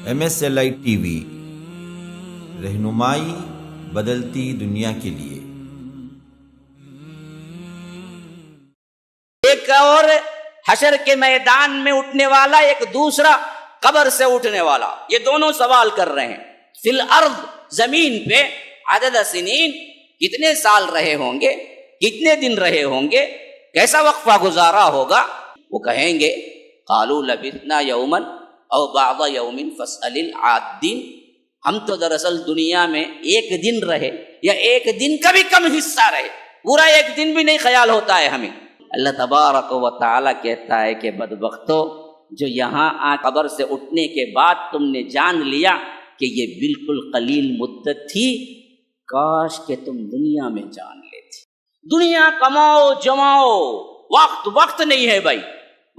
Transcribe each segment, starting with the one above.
MSLI TV رہنمائی بدلتی دنیا کے لیے۔ ایک اور حشر کے میدان میں اٹھنے والا، ایک دوسرا قبر سے اٹھنے والا، یہ دونوں سوال کر رہے ہیں۔ فی الارض، زمین پہ، عدد سنین، کتنے سال رہے ہوں گے، کتنے دن رہے ہوں گے، کیسا وقفہ گزارا ہوگا؟ وہ کہیں گے قالوا لبثنا یوما او بعض یوم فاسأل العادین، ہم تو دراصل دنیا میں ایک دن رہے یا ایک دن کا بھی کم حصہ رہے، پورا ایک دن بھی نہیں خیال ہوتا ہے ہمیں۔ اللہ تبارک و تعالیٰ کہتا ہے کہ بدبختو، جو یہاں قبر سے اٹھنے کے بعد تم نے جان لیا کہ یہ بالکل قلیل مدت تھی، کاش کہ تم دنیا میں جان لیتے۔ دنیا کماؤ جماؤ، وقت نہیں ہے بھائی،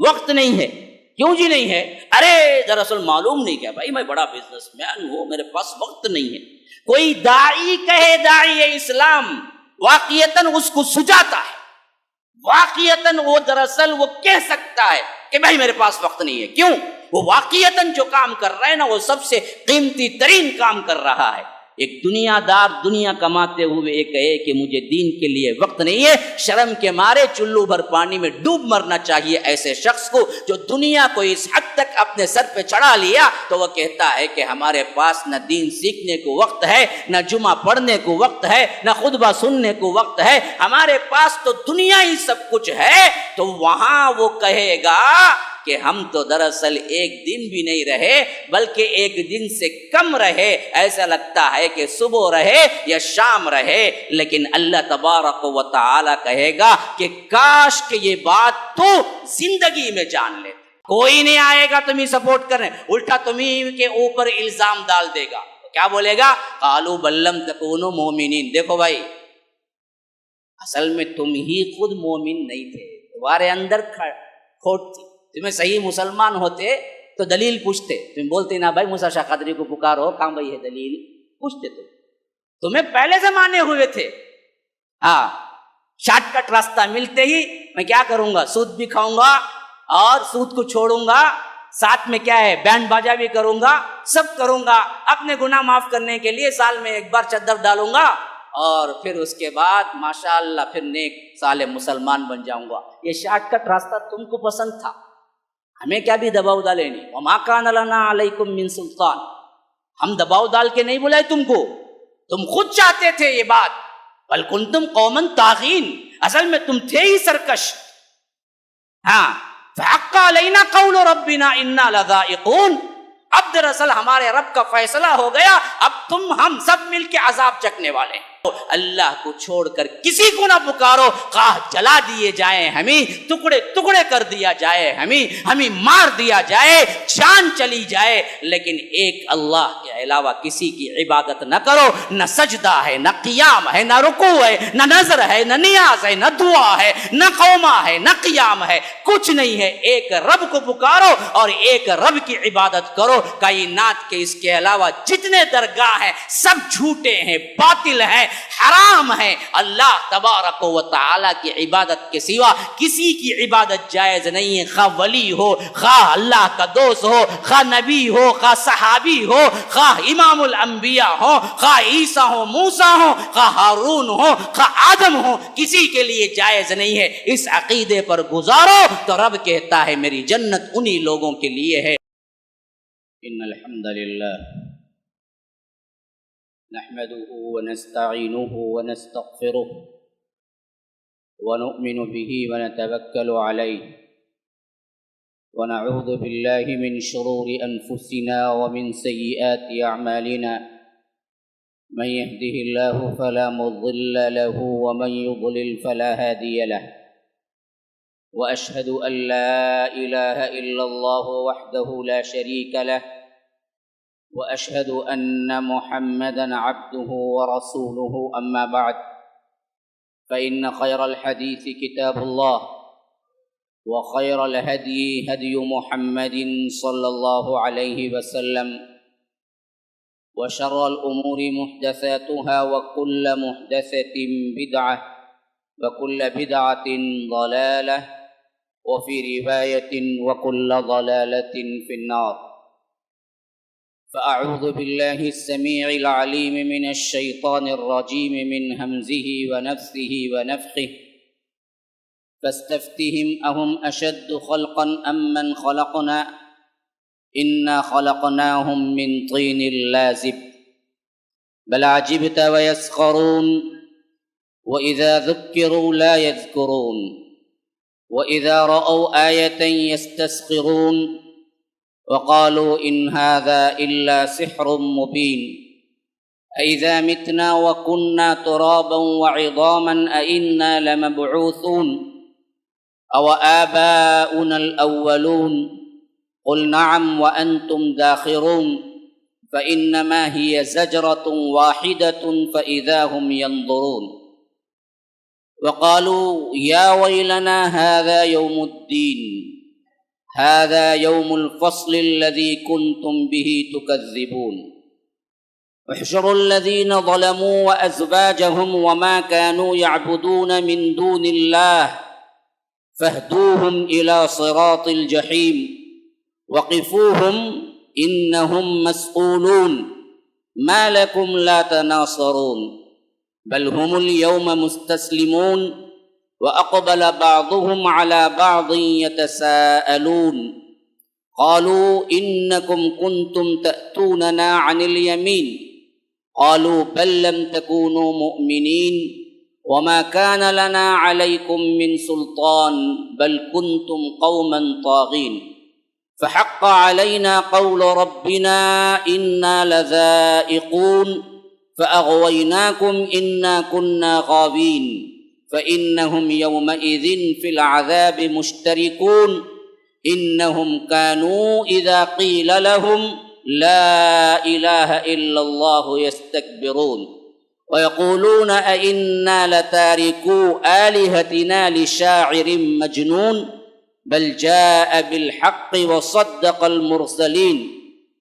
وقت نہیں ہے۔ کیوں جی نہیں ہے؟ ارے دراصل معلوم نہیں کیا بھائی، میں بڑا بزنس مین ہوں، میرے پاس وقت نہیں ہے۔ کوئی داعی کہے، داعی اسلام، واقعتاً اس کو سجاتا ہے، واقعتاً وہ دراصل وہ کہہ سکتا ہے کہ بھائی میرے پاس وقت نہیں ہے۔ کیوں؟ وہ واقعتاً جو کام کر رہا ہے نا، وہ سب سے قیمتی ترین کام کر رہا ہے۔ ایک دنیا دار دنیا کماتے ہوئے یہ کہے کہ مجھے دین کے لیے وقت نہیں ہے، شرم کے مارے چلو بھر پانی میں ڈوب مرنا چاہیے ایسے شخص کو جو دنیا کو اس حد تک اپنے سر پہ چڑھا لیا تو وہ کہتا ہے کہ ہمارے پاس نہ دین سیکھنے کو وقت ہے، نہ جمعہ پڑھنے کو وقت ہے، نہ خطبہ سننے کو وقت ہے، ہمارے پاس تو دنیا ہی سب کچھ ہے۔ تو وہاں وہ کہے گا کہ ہم تو دراصل ایک دن بھی نہیں رہے بلکہ ایک دن سے کم رہے، ایسا لگتا ہے کہ صبح رہے یا شام رہے۔ لیکن اللہ تبارک و تعالی کہے گا کہ کاش کہ یہ بات تو زندگی میں جان لے۔ کوئی نہیں آئے گا تمہیں سپورٹ کرنے، الٹا تمہیں کے اوپر الزام ڈال دے گا۔ کیا بولے گا؟ قالوا بل لم تکونوا مومنین۔ دیکھو بھائی، اصل میں تم ہی خود مومن نہیں تھے، تمہارے اندر کھوٹ تھی۔ تمہیں صحیح مسلمان ہوتے تو دلیل پوچھتے، تم بولتے نا بھائی موسیٰ شاہ قادری کو پکارو، کہاں بھائی ہے دلیل، پوچھتے تمہیں پہلے سے مانے ہوئے تھے۔ ہاں، شارٹ کٹ راستہ ملتے ہی میں کیا کروں گا، سود بھی کھاؤں گا اور سود کو چھوڑوں گا، ساتھ میں کیا ہے بینڈ باجا بھی کروں گا، سب کروں گا، اپنے گناہ معاف کرنے کے لیے سال میں ایک بار چادر ڈالوں گا اور پھر اس کے بعد ماشاءاللہ پھر نیک صالح مسلمان بن جاؤں گا۔ یہ شارٹ کٹ راستہ تم کو پسند تھا، ہمیں کیا بھی دباؤ ڈالے نہیں۔ وما کان لنا علیکم من سلطان، ہم دباؤ ڈال کے نہیں بلائے تم کو، تم خود چاہتے تھے یہ بات۔ بل کنتم قوما طاغین، اصل میں تم تھے ہی سرکش۔ ہاں، فحق علینا قول ربنا انا لذائقون، اب دراصل ہمارے رب کا فیصلہ ہو گیا، اب تم ہم سب مل کے عذاب چکھنے والے ہیں۔ اللہ کو چھوڑ کر کسی کو نہ پکارو، خواہ جلا دیے جائیں ہمیں، ٹکڑے ٹکڑے کر دیا جائے ہمیں مار دیا جائے، جان چلی جائے، لیکن ایک اللہ کے علاوہ کسی کی عبادت نہ کرو۔ نہ سجدہ ہے، نہ قیام ہے، نہ رکوع ہے، نہ نظر ہے، نہ نیاز ہے، نہ دعا ہے، نہ قومہ ہے، نہ قیام ہے، کچھ نہیں ہے۔ ایک رب کو پکارو اور ایک رب کی عبادت کرو۔ کائنات کے اس کے علاوہ جتنے درگاہ ہیں سب جھوٹے ہیں، باطل ہیں، حرام ہے۔ اللہ تبارک و تعالی کی عبادت کے سوا کسی کی عبادت جائز نہیں ہے، خواہ ولی ہو، خواہ اللہ کا دوست ہو، خواہ نبی ہو، خواہ صحابی ہو، خواہ امام الانبیاء ہو، خواہ عیسیٰ ہو، موسیٰ ہو، خواہ ہارون ہو، خواہ آدم ہو، کسی کے لیے جائز نہیں ہے۔ اس عقیدے پر گزارو تو رب کہتا ہے میری جنت انہی لوگوں کے لیے ہے۔ ان الحمد للہ نحمده ونستعينه ونستغفره ونؤمن به ونتوكل عليه ونعوذ بالله من شرور أنفسنا ومن سيئات أعمالنا من يهده الله فلا مضل له ومن يضلل فلا هادي له وأشهد أن لا إله إلا الله وحده لا شريك له وأشهد أن محمدًا عبده ورسوله أما بعد فإن خير الحديث كتاب الله وخير الهدي هدي محمد صلى الله عليه وسلم وشر الأمور محدثاتها وكل محدثة بدعة وكل بدعة ضلالة وفي رواية وكل ضلالة في النار۔ فأعوذ بالله السميع العليم من الشيطان الرجيم من همزه ونفثه ونفخه فاستفتهم أهم أشد خلقا أم من خلقنا إنا خلقناهم من طين لازب بل عجبت ويسخرون وإذا ذكروا لا يذكرون وإذا رأوا آية يستسخرون وقالوا إن هذا إلا سحر مبين أإذا متنا وكنا ترابا وعظاما أإنا لمبعوثون أو آباؤنا الأولون قل نعم وأنتم داخرون فإنما هي زجرة واحدة فإذا هم ينظرون وقالوا يا ويلنا هذا يوم الدين هذا يوم الفصل الذي كنتم به تكذبون احشروا الذين ظلموا وأزواجهم وما كانوا يعبدون من دون الله فاهدوهم إلى صراط الجحيم وقفوهم إنهم مسؤولون ما لكم لا تناصرون بل هم اليوم مستسلمون وأقبل بعضهم على بعض يتساءلون قالوا إنكم كنتم تأتوننا عن اليمين قالوا بل لم تكونوا مؤمنين وما كان لنا عليكم من سلطان بل كنتم قوما طاغين فحق علينا قول ربنا إنا لذائقون فأغويناكم إنا كنا غاوين فإنهم يومئذ في العذاب مشتركون إنهم كانوا إذا قيل لهم لا إله إلا الله يستكبرون ويقولون أئنا لتاركو آلهتنا لشاعر مجنون بل جاء بالحق وصدق المرسلين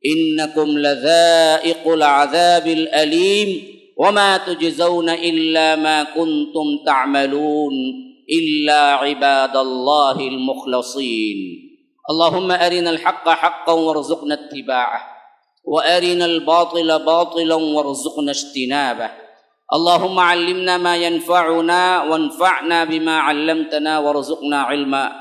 إنكم لذائق العذاب الأليم وما تجزون إلا ما كنتم تعملون إلا عباد الله المخلصين اللهم أرنا الحق حقا وارزقنا اتباعه وأرنا الباطل باطلا وارزقنا اجتنابه اللهم علمنا ما ينفعنا وانفعنا بما علمتنا وارزقنا علما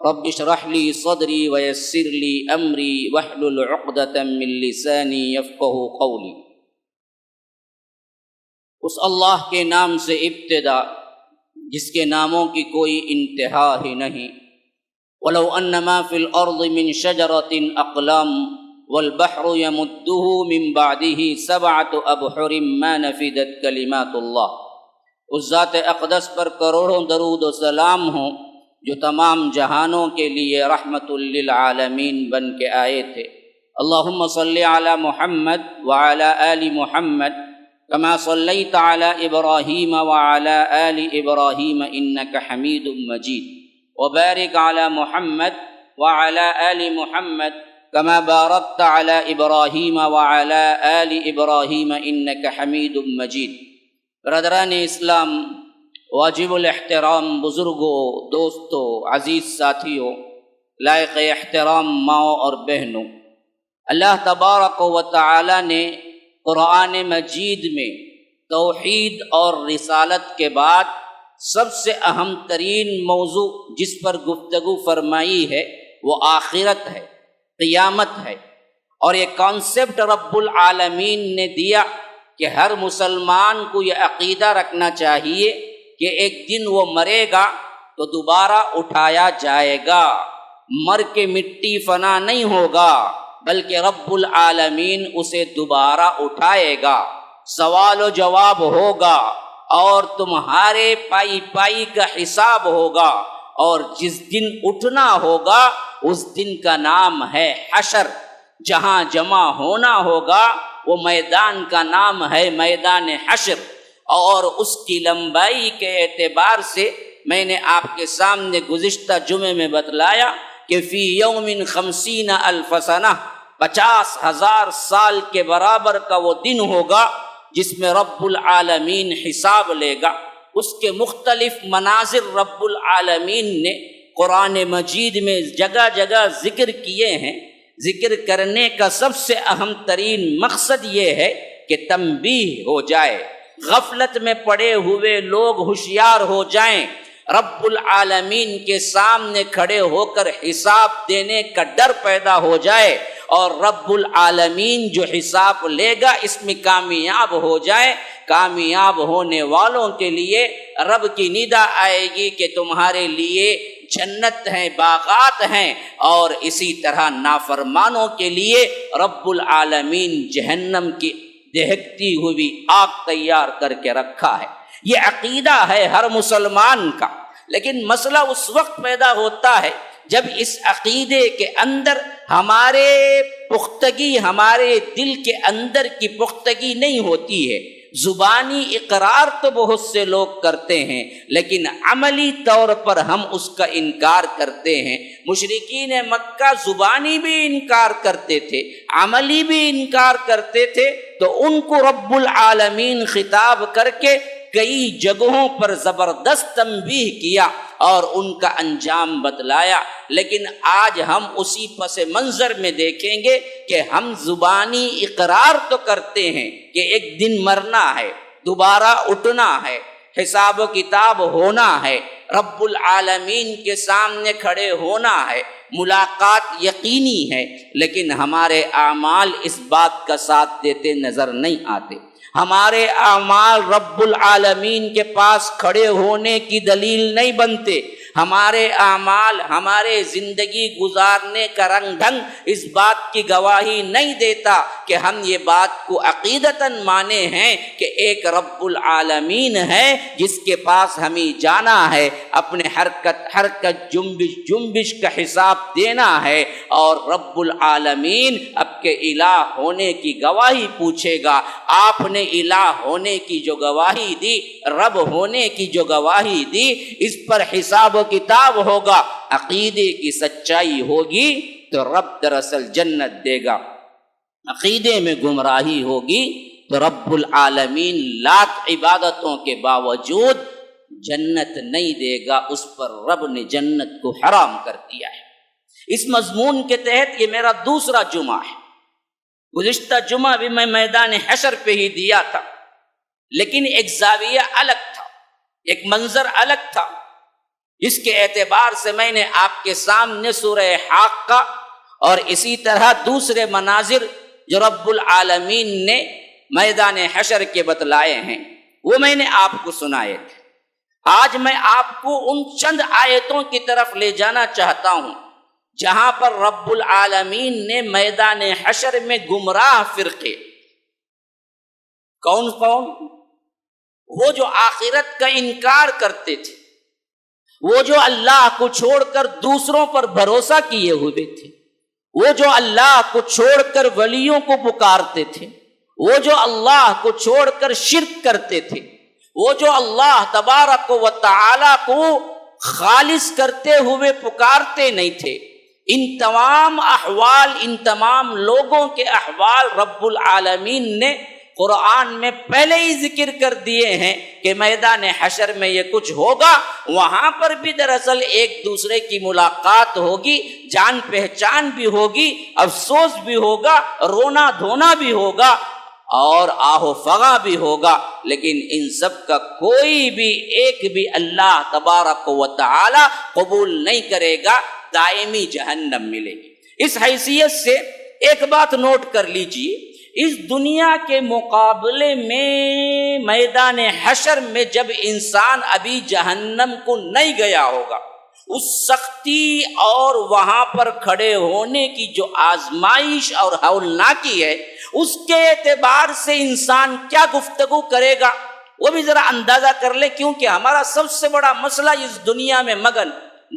رب اشرح لي صدري ويسر لي أمري واحلل عقدة من لساني يفقهوا قولي اس اللہ کے نام سے ابتدا جس کے ناموں کی کوئی انتہا ہی نہیں وَلَوْ أَنَّ مَا فِي الْأَرْضِ مِنْ شَجَرَةٍ أَقْلَامٌ وَالْبَحْرُ يَمُدُّهُ مِنْ بَعْدِهِ سَبْعَةُ أَبْحُرٍ مَا نَفِدَتْ كَلِمَاتُ اللَّهِ اس ذات اقدس پر کروڑوں درود و سلام ہوں جو تمام جہانوں کے لیے رحمت للعالمین بن کے آئے تھے اللہم صلی علی محمد وعلی آل محمد كما صليت على إبراهيم وعلى آل إبراهيم إنك حميد مجيد وبارك على محمد وعلى آل محمد كما باركت على إبراهيم وعلى آل إبراهيم إنك حميد مجيد برادران اسلام، واجب الاحترام بزرگوں، دوستوں، عزیز ساتھیوں، لائق احترام ماؤں اور بہنوں، اللہ تبارک و تعالی نے قرآن مجید میں توحید اور رسالت کے بعد سب سے اہم ترین موضوع جس پر گفتگو فرمائی ہے وہ آخرت ہے، قیامت ہے، اور یہ کانسیپٹ رب العالمین نے دیا کہ ہر مسلمان کو یہ عقیدہ رکھنا چاہیے کہ ایک دن وہ مرے گا تو دوبارہ اٹھایا جائے گا، مر کے مٹی فنا نہیں ہوگا بلکہ رب العالمین اسے دوبارہ اٹھائے گا، سوال و جواب ہوگا اور تمہارے پائی پائی کا حساب ہوگا، اور جس دن اٹھنا ہوگا اس دن کا نام ہے حشر، جہاں جمع ہونا ہوگا وہ میدان کا نام ہے میدان حشر، اور اس کی لمبائی کے اعتبار سے میں نے آپ کے سامنے گزشتہ جمعے میں بتلایا کہ فی یوم 50,000 سنہ 50,000 سال کے برابر کا وہ دن ہوگا جس میں رب العالمین حساب لے گا۔ اس کے مختلف مناظر رب العالمین نے قرآن مجید میں جگہ جگہ ذکر کیے ہیں، ذکر کرنے کا سب سے اہم ترین مقصد یہ ہے کہ تنبیہ ہو جائے، غفلت میں پڑے ہوئے لوگ ہوشیار ہو جائیں، رب العالمین کے سامنے کھڑے ہو کر حساب دینے کا ڈر پیدا ہو جائے، اور رب العالمین جو حساب لے گا اس میں کامیاب ہو جائے۔ کامیاب ہونے والوں کے لیے رب کی ندا آئے گی کہ تمہارے لیے جنت ہیں، باغات ہیں، اور اسی طرح نافرمانوں کے لیے رب العالمین جہنم کی دہکتی ہوئی آگ تیار کر کے رکھا ہے۔ یہ عقیدہ ہے ہر مسلمان کا، لیکن مسئلہ اس وقت پیدا ہوتا ہے جب اس عقیدے کے اندر ہمارے پختگی، ہمارے دل کے اندر کی پختگی نہیں ہوتی ہے۔ زبانی اقرار تو بہت سے لوگ کرتے ہیں، لیکن عملی طور پر ہم اس کا انکار کرتے ہیں۔ مشرکین مکہ زبانی بھی انکار کرتے تھے، عملی بھی انکار کرتے تھے، تو ان کو رب العالمین خطاب کر کے کئی جگہوں پر زبردست تنبیہ کیا اور ان کا انجام بتلایا۔ لیکن آج ہم اسی پس منظر میں دیکھیں گے کہ ہم زبانی اقرار تو کرتے ہیں کہ ایک دن مرنا ہے، دوبارہ اٹھنا ہے، حساب و کتاب ہونا ہے، رب العالمین کے سامنے کھڑے ہونا ہے، ملاقات یقینی ہے، لیکن ہمارے اعمال اس بات کا ساتھ دیتے نظر نہیں آتے۔ ہمارے اعمال رب العالمین کے پاس کھڑے ہونے کی دلیل نہیں بنتے۔ ہمارے اعمال، ہمارے زندگی گزارنے کا رنگ ڈھنگ اس بات کی گواہی نہیں دیتا کہ ہم یہ بات کو عقیدتاً مانے ہیں کہ ایک رب العالمین ہے جس کے پاس ہمیں جانا ہے، اپنے حرکت جنبش کا حساب دینا ہے، اور رب العالمین اب کے الہ ہونے کی گواہی پوچھے گا۔ آپ نے الہ ہونے کی جو گواہی دی، رب ہونے کی جو گواہی دی، اس پر حساب و کتاب ہوگا، عقیدے کی سچائی ہوگی تو رب دراصل جنت دے گا، عقیدے میں گمراہی ہوگی تو رب العالمین لاکھ عبادتوں کے باوجود جنت نہیں دے گا، اس پر رب نے جنت کو حرام کر دیا ہے۔ اس مضمون کے تحت یہ میرا دوسرا جمعہ ہے۔ گزشتہ جمعہ بھی میں میدان حشر پہ ہی دیا تھا، لیکن ایک زاویہ الگ تھا، ایک منظر الگ تھا، جس کے اعتبار سے میں نے آپ کے سامنے سورہ حاقہ اور اسی طرح دوسرے مناظر جو رب العالمین نے میدان حشر کے بتلائے ہیں وہ میں نے آپ کو سنائے تھے۔ آج میں آپ کو ان چند آیتوں کی طرف لے جانا چاہتا ہوں جہاں پر رب العالمین نے میدان حشر میں گمراہ فرقے، کون کون؟ وہ جو آخرت کا انکار کرتے تھے، وہ جو اللہ کو چھوڑ کر دوسروں پر بھروسہ کیے ہوئے تھے، وہ جو اللہ کو چھوڑ کر ولیوں کو پکارتے تھے، وہ جو اللہ کو چھوڑ کر شرک کرتے تھے، وہ جو اللہ تبارک و تعالی کو خالص کرتے ہوئے پکارتے نہیں تھے۔ ان تمام احوال، ان تمام لوگوں کے احوال رب العالمین نے قرآن میں پہلے ہی ذکر کر دیے ہیں کہ میدان حشر میں یہ کچھ ہوگا، وہاں پر بھی دراصل ایک دوسرے کی ملاقات ہوگی، جان پہچان بھی ہوگی، افسوس بھی ہوگا، رونا دھونا بھی ہوگا، اور آہ و فغاں بھی ہوگا، لیکن ان سب کا کوئی بھی ایک بھی اللہ تبارک و تعالی قبول نہیں کرے گا، دائمی جہنم ملے گی۔ اس حیثیت سے ایک بات نوٹ کر لیجئے، اس دنیا کے مقابلے میں میدان حشر میں جب انسان ابھی جہنم کو نہیں گیا ہوگا، اس سختی اور وہاں پر کھڑے ہونے کی جو آزمائش اور ہولناکی ہے، اس کے اعتبار سے انسان کیا گفتگو کرے گا وہ بھی ذرا اندازہ کر لے، کیونکہ ہمارا سب سے بڑا مسئلہ اس دنیا میں مگن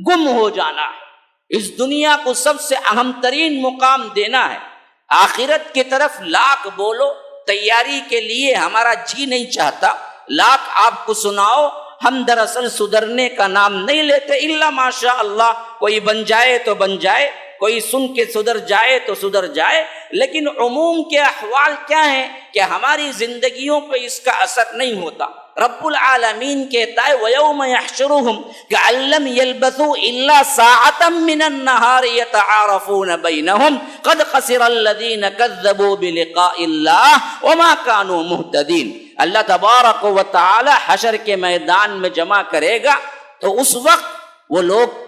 گم ہو جانا ہے۔ اس دنیا کو سب سے اہم ترین مقام دینا ہے، آخرت کی طرف لاکھ بولو، تیاری کے لیے ہمارا جی نہیں چاہتا، لاکھ آپ کو سناؤ، ہم دراصل سدھرنے کا نام نہیں لیتے، الا ماشاء اللہ، کوئی بن جائے تو بن جائے، کوئی سن کے سدھر جائے تو سدھر جائے، لیکن عموم کے احوال کیا ہیں کہ ہماری زندگیوں پہ اس کا اثر نہیں ہوتا. رب العالمین کہتا ہے وَيَوْمَ يَحْشُرُهُمْ كَأَن لَّمْ يَلْبَثُوا إِلَّا سَاعَةً مِّنَ النَّهَارِ يَتَعَارَفُونَ بَيْنَهُمْ قَدْ خَسِرَ الَّذِينَ كَذَّبُوا بِلِقَاءِ اللَّهِ وَمَا كَانُوا مُهْتَدِينَ. اللہ تبارک و تعالی حشر کے میدان میں جمع کرے گا تو اس وقت وہ لوگ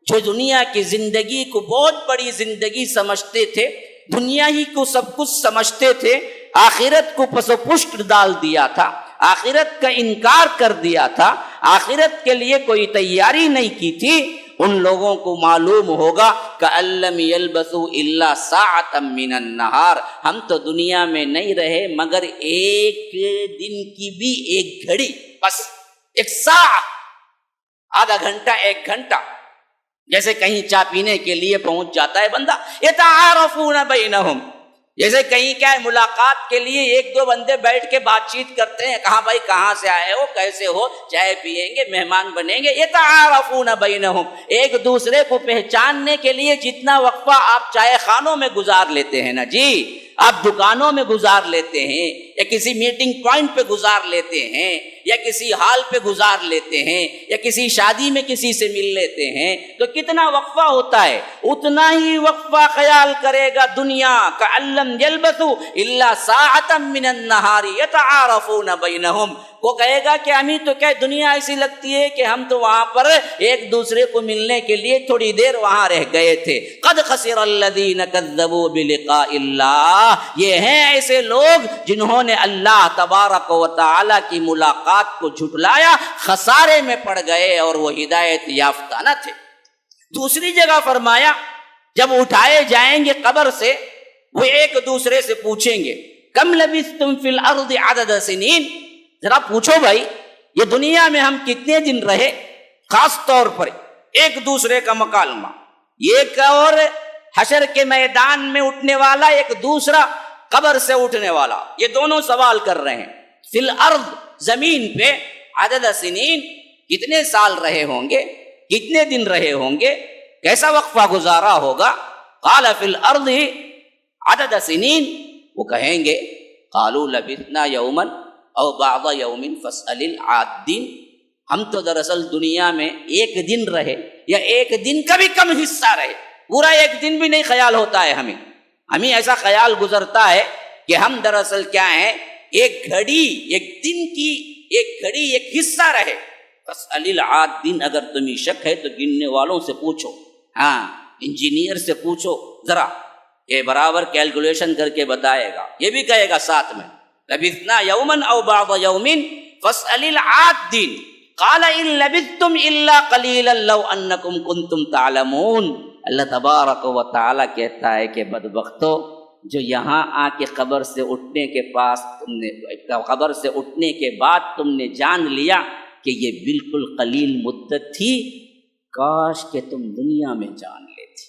جو دنیا کی زندگی کو بہت بڑی زندگی سمجھتے تھے، دنیا ہی کو سب کچھ سمجھتے تھے، آخرت کو پس و پشت ڈال دیا تھا، آخرت کا انکار کر دیا تھا، آخرت کے لیے کوئی تیاری نہیں کی تھی، ان لوگوں کو معلوم ہوگا کہ لم یلبثوا الا ساعۃ من النہار، ہم تو دنیا میں نہیں رہے مگر ایک دن کی بھی ایک گھڑی، بس ایک ساعت، آدھا گھنٹہ، ایک گھنٹہ. جیسے کہیں چائے پینے کے لیے پہنچ جاتا ہے بندہ، یتعارفون بینہم، جیسے کہیں کیا ہے ملاقات کے لیے ایک دو بندے بیٹھ کے بات چیت کرتے ہیں، کہاں بھائی کہاں سے آئے ہو، کیسے ہو، چائے پیئیں گے، مہمان بنیں گے. یتعارفون بینہم، ایک دوسرے کو پہچاننے کے لیے جتنا وقفہ آپ چائے خانوں میں گزار لیتے ہیں نا جی، آپ دکانوں میں گزار لیتے ہیں، یا کسی میٹنگ پوائنٹ پہ گزار لیتے ہیں، یا کسی ہال پہ گزار لیتے ہیں، یا کسی شادی میں کسی سے مل لیتے ہیں، تو کتنا وقفہ ہوتا ہے، اتنا ہی وقفہ خیال کرے گا دنیا کأن لم یلبثوا الا ساعۃ من النہار یتعارفون بینہم. وہ کہے گا کہ ہمیں تو کیا دنیا ایسی لگتی ہے کہ ہم تو وہاں پر ایک دوسرے کو ملنے کے لیے تھوڑی دیر وہاں رہ گئے تھے. قد خسر الذین کذبوا بلقاء اللہ، یہ ہیں ایسے لوگ جنہوں نے اللہ تبارک و تعالی کی ملاقات کو جھٹلایا، خسارے میں پڑ گئے اور وہ ہدایت یافتہ نہ تھے. دوسری جگہ فرمایا جب اٹھائے جائیں گے قبر سے، وہ ایک دوسرے سے پوچھیں گے کم لبثتم فی الارض عدد سنین، ذرا پوچھو بھائی یہ دنیا میں ہم کتنے دن رہے. خاص طور پر ایک دوسرے کا مکالمہ، ایک اور حشر کے میدان میں اٹھنے والا، ایک دوسرا قبر سے اٹھنے والا، یہ دونوں سوال کر رہے ہیں. فی الارض، زمین پہ، عدد سنین، کتنے سال رہے ہوں گے، کتنے دن رہے ہوں گے، کیسا وقفہ گزارا ہوگا. قال فی الارض عدد سنین، وہ کہیں گے قالوا لبثنا یوما او بعض یوم فاسأل العادین، ہم تو دراصل دنیا میں ایک دن رہے یا ایک دن کا بھی کم حصہ رہے، پورا ایک دن بھی نہیں خیال ہوتا ہے ہمیں ایسا خیال گزرتا ہے کہ ہم دراصل کیا ہیں، ایک گھڑی، ایک دن کی ایک گھڑی، ایک حصہ رہے. فاسأل العادین، اگر تمہیں شک ہے تو گننے والوں سے پوچھو، ہاں انجینئر سے پوچھو ذرا، یہ برابر کیلکولیشن کر کے بتائے گا. یہ بھی کہے گا ساتھ میں لبثنا یوما او بعض یوم فاسأل العادین قال ان لبثتم الا قلیلا لو انکم کنتم تعلمون. اللہ تبارک و تعالی کہتا ہے کہ بدبختو، جو یہاں آ کے قبر سے اٹھنے کے پاس قبر سے اٹھنے کے بعد تم نے جان لیا کہ یہ بالکل قلیل مدت تھی، کاش کہ تم دنیا میں جان لیتے،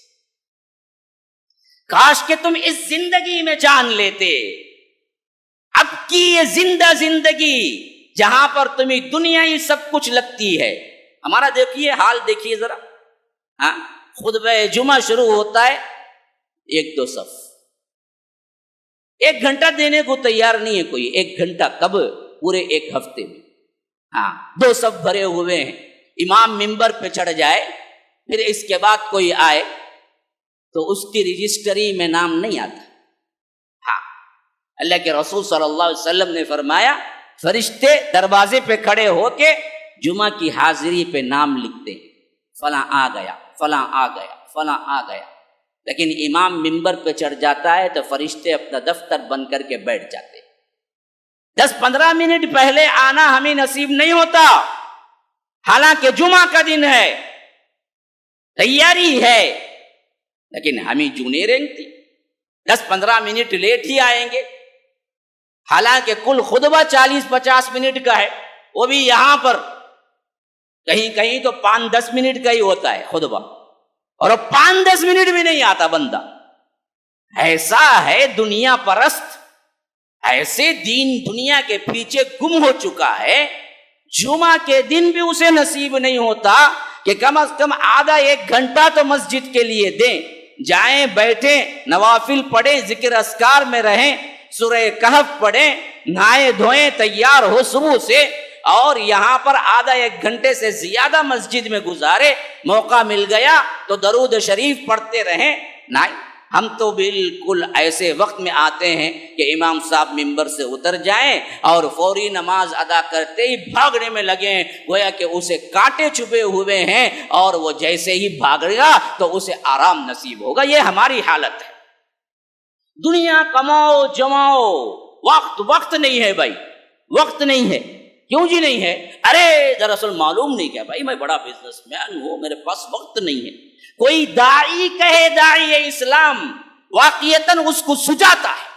کاش کہ تم اس زندگی میں جان لیتے. اب کی یہ زندہ زندگی جہاں پر تمہیں دنیا ہی سب کچھ لگتی ہے. ہمارا دیکھیے حال، دیکھیے ذرا، ہاں خطبہ جمعہ شروع ہوتا ہے، ایک دو صف، ایک گھنٹہ دینے کو تیار نہیں ہے کوئی. ایک گھنٹہ کب؟ پورے ایک ہفتے میں. ہاں دو صف بھرے ہوئے ہیں، امام منبر پہ چڑھ جائے، پھر اس کے بعد کوئی آئے تو اس کی رجسٹری میں نام نہیں آتا. ہاں اللہ کے رسول صلی اللہ علیہ وسلم نے فرمایا فرشتے دروازے پہ کھڑے ہو کے جمعہ کی حاضری پہ نام لکھتے ہیں، فلاں آ گیا، فلاں آ گیا، فلاں آ گیا. لیکن امام منبر پہ چڑھ جاتا ہے تو فرشتے اپنا دفتر بند کر کے بیٹھ جاتے ہیں. 10-15 منٹ پہلے آنا ہمیں نصیب نہیں ہوتا، حالانکہ جمعہ کا دن ہے، تیاری ہے، لیکن ہمیں جونے رینگتی 10-15 منٹ لیٹ ہی آئیں گے. حالانکہ کل خطبہ 40-50 منٹ کا ہے، وہ بھی یہاں پر کہیں کہیں تو 5-10 منٹ کا ہی ہوتا ہے خطبہ، اور 5-10 منٹ بھی نہیں آتا بندہ. ایسا ہے دنیا پرست، ایسے دین دنیا کے پیچھے گم ہو چکا ہے، جمعہ کے دن بھی اسے نصیب نہیں ہوتا کہ کم از کم آدھا ایک گھنٹہ تو مسجد کے لیے دیں، جائیں بیٹھیں، نوافل پڑھیں، ذکر اذکار میں رہیں. سورہ کہف پڑھیں، نہائے دھوئیں، تیار ہو صبح سے، اور یہاں پر آدھا ایک گھنٹے سے زیادہ مسجد میں گزارے، موقع مل گیا تو درود شریف پڑھتے رہیں۔ نہیں، ہم تو بالکل ایسے وقت میں آتے ہیں کہ امام صاحب ممبر سے اتر جائیں اور فوری نماز ادا کرتے ہی بھاگنے میں لگیں، گویا کہ اسے کانٹے چھپے ہوئے ہیں، اور وہ جیسے ہی بھاگے گا تو اسے آرام نصیب ہوگا۔ یہ ہماری حالت ہے۔ دنیا کماؤ جماؤ، وقت نہیں ہے بھائی، وقت نہیں ہے۔ کیوں جی نہیں ہے؟ ارے دراصل معلوم نہیں کیا بھائی، میں بڑا بزنس مین ہوں، میرے پاس وقت نہیں ہے۔ کوئی داعی کہے داعی اسلام، واقعتاً اس کو سجاتا ہے،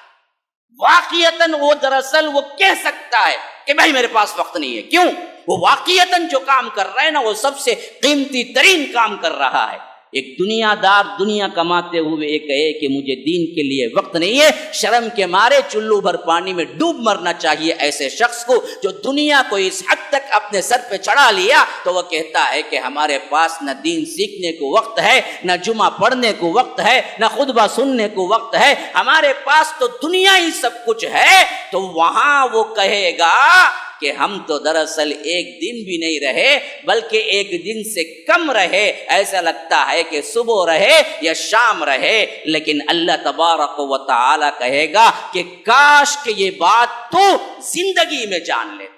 واقعتاً وہ دراصل وہ کہہ سکتا ہے کہ بھائی میرے پاس وقت نہیں ہے۔ کیوں؟ وہ واقعتاً جو کام کر رہا ہے نا، وہ سب سے قیمتی ترین کام کر رہا ہے۔ ایک دنیا دار دنیا کماتے ہوئے یہ کہے کہ مجھے دین کے لیے وقت نہیں ہے، شرم کے مارے چلو بھر پانی میں ڈوب مرنا چاہیے ایسے شخص کو جو دنیا کو اس حد تک اپنے سر پہ چڑھا لیا تو وہ کہتا ہے کہ ہمارے پاس نہ دین سیکھنے کو وقت ہے، نہ جمعہ پڑھنے کو وقت ہے، نہ خطبہ سننے کو وقت ہے، ہمارے پاس تو دنیا ہی سب کچھ ہے۔ تو وہاں وہ کہے گا کہ ہم تو دراصل ایک دن بھی نہیں رہے بلکہ ایک دن سے کم رہے، ایسا لگتا ہے کہ صبح رہے یا شام رہے۔ لیکن اللہ تبارک و تعالی کہے گا کہ کاش کہ یہ بات تو زندگی میں جان لیتے۔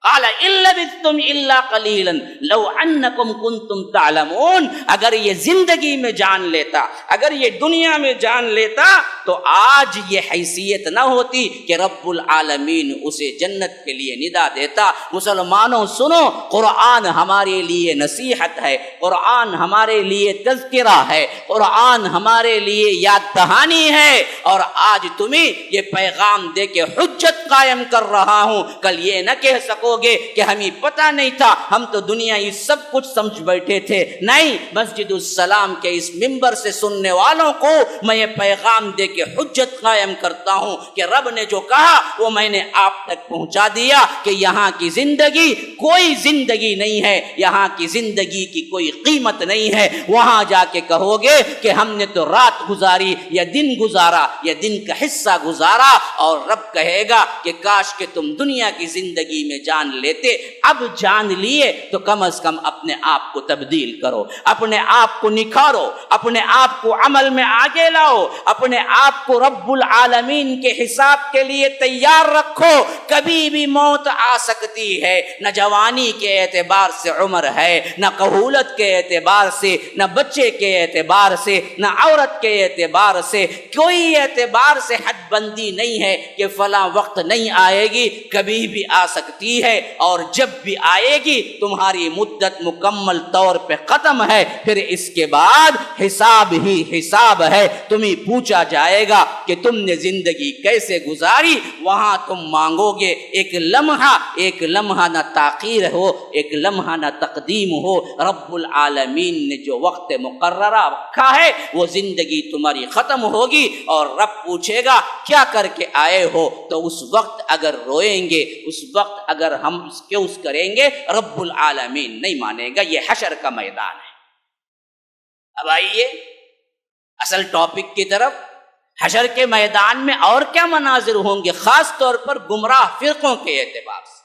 قال ان لبثتم الا قليلا لو انکم کنتم تعلمون، اگر یہ زندگی میں جان لیتا، اگر یہ دنیا میں جان لیتا تو آج یہ حیثیت نہ ہوتی کہ رب العالمین اسے جنت کے لیے ندا دیتا۔ مسلمانوں سنو، قرآن ہمارے لیے نصیحت ہے، قرآن ہمارے لیے تذکرہ ہے، قرآن ہمارے لیے یاد دہانی ہے، اور آج تمہیں یہ پیغام دے کے حجت قائم کر رہا ہوں۔ کل یہ نہ کہہ سکو گے کہ ہمیں پتہ نہیں تھا، ہم تو دنیا یہ سب کچھ سمجھ بیٹھے تھے۔ نہیں، مسجد السلام کے اس منبر سے سننے والوں کو میں یہ پیغام دے کے حجت قائم کرتا ہوں کہ رب نے جو کہا وہ میں نے آپ تک پہنچا دیا کہ یہاں کی زندگی کوئی زندگی نہیں ہے، یہاں کی زندگی کی کوئی قیمت نہیں ہے۔ وہاں جا کے کہو گے کہ ہم نے تو رات گزاری یا دن گزارا یا دن کا حصہ گزارا، اور رب کہے گا کہ کاش کہ تم دنیا کی زندگی میں جان لیتے۔ اب جان لیے تو کم از کم اپنے آپ کو تبدیل کرو، اپنے آپ کو نکھارو، اپنے آپ کو عمل میں آگے لاؤ، اپنے آپ کو رب العالمین کے حساب کے لیے تیار رکھو۔ کبھی بھی موت آ سکتی ہے، نہ جوانی کے اعتبار سے عمر ہے، نہ کہولت کے اعتبار سے، نہ بچے کے اعتبار سے، نہ عورت کے اعتبار سے، کوئی اعتبار سے حد بندی نہیں ہے کہ فلاں وقت نہیں آئے گی، کبھی بھی آ سکتی ہے، اور جب بھی آئے گی تمہاری مدت مکمل طور پہ ختم ہے، پھر اس کے بعد حساب ہی حساب ہے۔ تمہیں پوچھا جائے گا کہ تم نے زندگی کیسے گزاری، وہاں تم مانگو گے ایک لمحہ نہ تاخیر ہو، ایک لمحہ نہ تقدیم ہو۔ رب العالمین نے جو وقت مقررہ رکھا ہے وہ زندگی تمہاری ختم ہوگی، اور رب پوچھے گا کیا کر کے آئے ہو، تو اس وقت اگر روئیں گے، اس وقت اگر ہم ایکسکیوز کریں گے، رب العالمین نہیں مانے گا۔ یہ حشر کا میدان ہے۔ اب آئیے اصل ٹاپک کی طرف۔ حشر کے میدان میں اور کیا مناظر ہوں گے، خاص طور پر گمراہ فرقوں کے اعتبار سے۔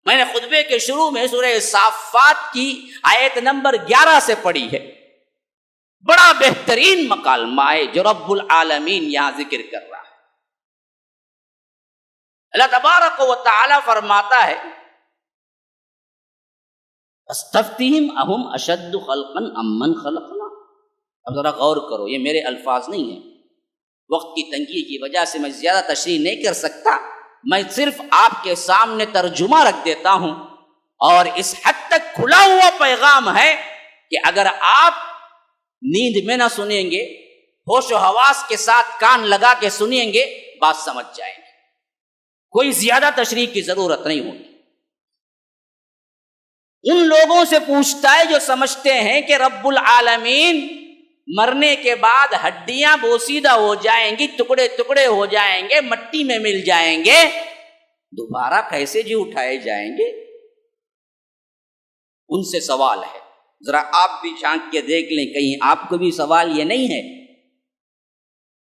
میں نے خطبے کے شروع میں سورہ صافات کی آیت نمبر 11 سے پڑھی ہے۔ بڑا بہترین مکالمہ ہے جو رب العالمین یہاں ذکر کر رہا ہے۔ اللہ تبارک و تعالی فرماتا ہے استفتہم اہم اشد خلقا ام من خلقنا۔ اب ذرا غور کرو، یہ میرے الفاظ نہیں ہیں، وقت کی تنگی کی وجہ سے میں زیادہ تشریح نہیں کر سکتا، میں صرف آپ کے سامنے ترجمہ رکھ دیتا ہوں، اور اس حد تک کھلا ہوا پیغام ہے کہ اگر آپ نیند میں نہ سنیں گے، ہوش و حواس کے ساتھ کان لگا کے سنیں گے، بات سمجھ جائیں گے، کوئی زیادہ تشریح کی ضرورت نہیں ہوگی۔ ان لوگوں سے پوچھتا ہے جو سمجھتے ہیں کہ رب العالمین مرنے کے بعد ہڈیاں بوسیدہ ہو جائیں گی، ٹکڑے ٹکڑے ہو جائیں گے، مٹی میں مل جائیں گے، دوبارہ کیسے جی اٹھائے جائیں گے؟ ان سے سوال ہے، ذرا آپ بھی جھانک کے دیکھ لیں، کہیں آپ کو بھی سوال یہ نہیں ہے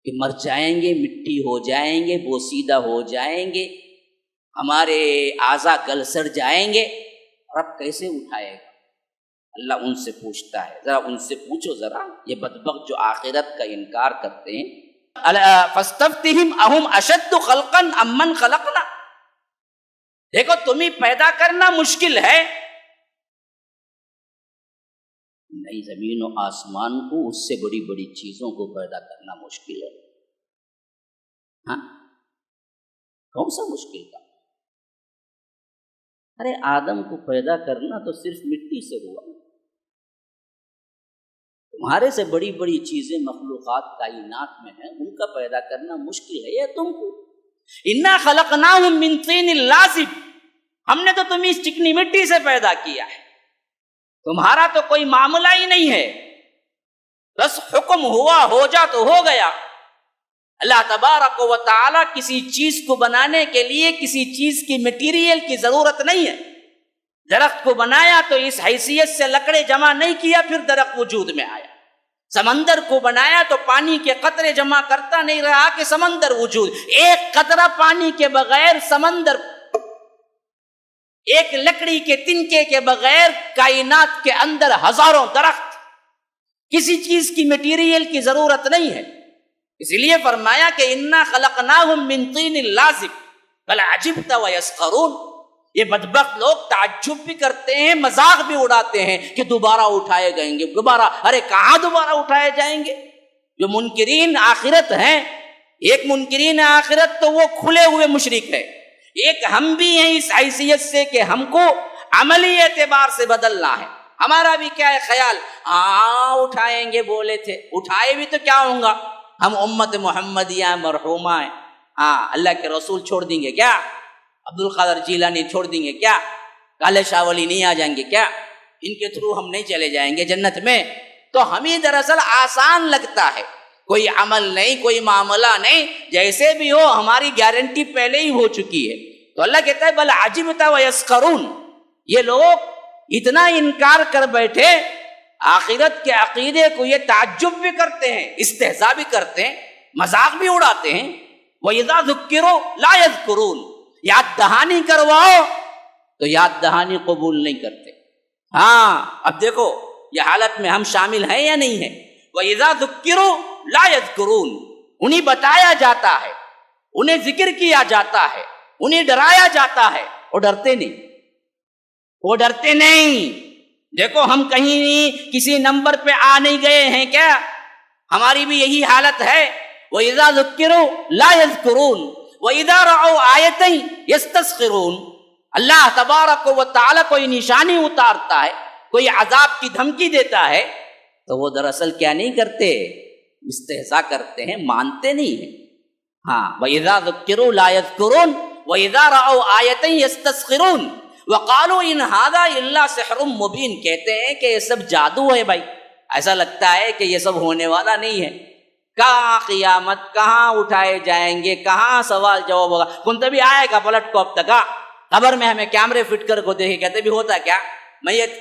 کہ مر جائیں گے، مٹی ہو جائیں گے، بوسیدہ ہو جائیں گے، ہمارے اعضا گل سڑ جائیں گے، رب کیسے اٹھائے گا؟ اللہ ان سے پوچھتا ہے، ذرا ان سے پوچھو ذرا، یہ بدبخت جو آخرت کا انکار کرتے ہیں، فاستفتہم اہم اشد خلقا ام من خلقنا، دیکھو تمہیں پیدا کرنا مشکل ہے، نہیں زمین و آسمان کو اس سے بڑی بڑی چیزوں کو پیدا کرنا مشکل ہے۔ ہاں کون سا مشکل تھا؟ ارے آدم کو پیدا کرنا تو صرف مٹی سے ہوا، تمہارے سے بڑی بڑی چیزیں مخلوقات کائنات میں ہیں، ان کا پیدا کرنا مشکل ہے، یہ تم کو انا خلقناہم من طین لازب، ہم نے تو تمہیں اس چکنی مٹی سے پیدا کیا ہے، تمہارا تو کوئی معاملہ ہی نہیں ہے، بس حکم ہوا ہو جا تو ہو گیا۔ اللہ تبارک و تعالی کسی چیز کو بنانے کے لیے کسی چیز کی مٹیریل کی ضرورت نہیں ہے، درخت کو بنایا تو اس حیثیت سے لکڑے جمع نہیں کیا پھر درخت وجود میں آیا، سمندر کو بنایا تو پانی کے قطرے جمع کرتا نہیں رہا کہ سمندر وجود، ایک قطرہ پانی کے بغیر سمندر، ایک لکڑی کے تنکے کے بغیر کائنات کے اندر ہزاروں درخت، کسی چیز کی مٹیریل کی ضرورت نہیں ہے، اس لیے فرمایا کہ انا خلقناہم من طین لازب بل عجبت ویسخرون، یہ بدبخت لوگ تعجب بھی کرتے ہیں، مذاق بھی اڑاتے ہیں کہ دوبارہ اٹھائے جائیں گے، دوبارہ، ارے کہاں دوبارہ اٹھائے جائیں گے؟ جو منکرین آخرت ہیں، ایک منکرین آخرت تو وہ کھلے ہوئے مشرک ہے، ایک ہم بھی ہیں اس حیثیت سے کہ ہم کو عملی اعتبار سے بدلنا ہے، ہمارا بھی کیا ہے خیال، اٹھائیں گے بولے تھے، اٹھائے بھی تو کیا ہوں گا، ہم امت محمدیہ مرحومہ ہیں، اللہ کے رسول چھوڑ دیں گے کیا؟ عبد القادر جیلانی چھوڑ دیں گے کیا؟ کالے شاہ ولی نہیں آ جائیں گے کیا؟ ان کے تھرو ہم نہیں چلے جائیں گے جنت میں؟ تو ہمیں دراصل آسان لگتا ہے، کوئی عمل نہیں، کوئی معاملہ نہیں، جیسے بھی ہو ہماری گارنٹی پہلے ہی ہو چکی ہے۔ تو اللہ کہتا ہے بل عجبت ویسخرون، یہ لوگ اتنا انکار کر بیٹھے آخرت کے عقیدے کو، یہ تعجب بھی کرتے ہیں، استہزاء بھی کرتے ہیں، مذاق بھی اڑاتے ہیں۔ وَإِذَا ذُكِّرُوا لَا يَذْكُرُونَ، یاد دہانی کرواؤ تو یاد دہانی قبول نہیں کرتے۔ ہاں اب دیکھو یہ حالت میں ہم شامل ہیں یا نہیں ہیں؟ وَإِذَا ذُكِّرُوا لَا يَذْكُرُونَ، انہیں بتایا جاتا ہے، انہیں ذکر کیا جاتا ہے، انہیں ڈرایا جاتا ہے، وہ ڈرتے نہیں، وہ ڈرتے نہیں۔ دیکھو ہم کہیں کسی نمبر پہ آ نہیں گئے ہیں کیا؟ ہماری بھی یہی حالت ہے۔ وَإِذَا ذُكِّرُوا لَا يَذْكُرُونَ وَإِذَا رَأَوْا آیَةً يَسْتَسْخِرُونَ، اللہ تبارک و تعالیٰ کوئی نشانی اتارتا ہے، کوئی عذاب کی دھمکی دیتا ہے تو وہ دراصل کیا نہیں کرتے؟ استہزاء کرتے ہیں، مانتے نہیں ہیں۔ ہاں وَإِذَا ذُكِّرُوا لَا يَذْكُرُونَ وَإِذَا رَأَوْا آیَةً يَسْتَسْخِرُونَ وَقَالُوا إِنْ هَذَا إِلَّا سِحْرٌ مُبِينٌ، کہتے ہیں کہ یہ سب جادو ہے بھائی، ایسا لگتا ہے کہ یہ سب ہونے والا نہیں ہے، کہاں قیامت، کہاں اٹھائے جائیں گے، کہاں سوال جواب ہوگا، کون تبھی آئے گا پلٹ کو اب تک، قبر میں ہمیں کیمرے فٹ کر کو دیکھے، کہتے بھی ہوتا کیا میت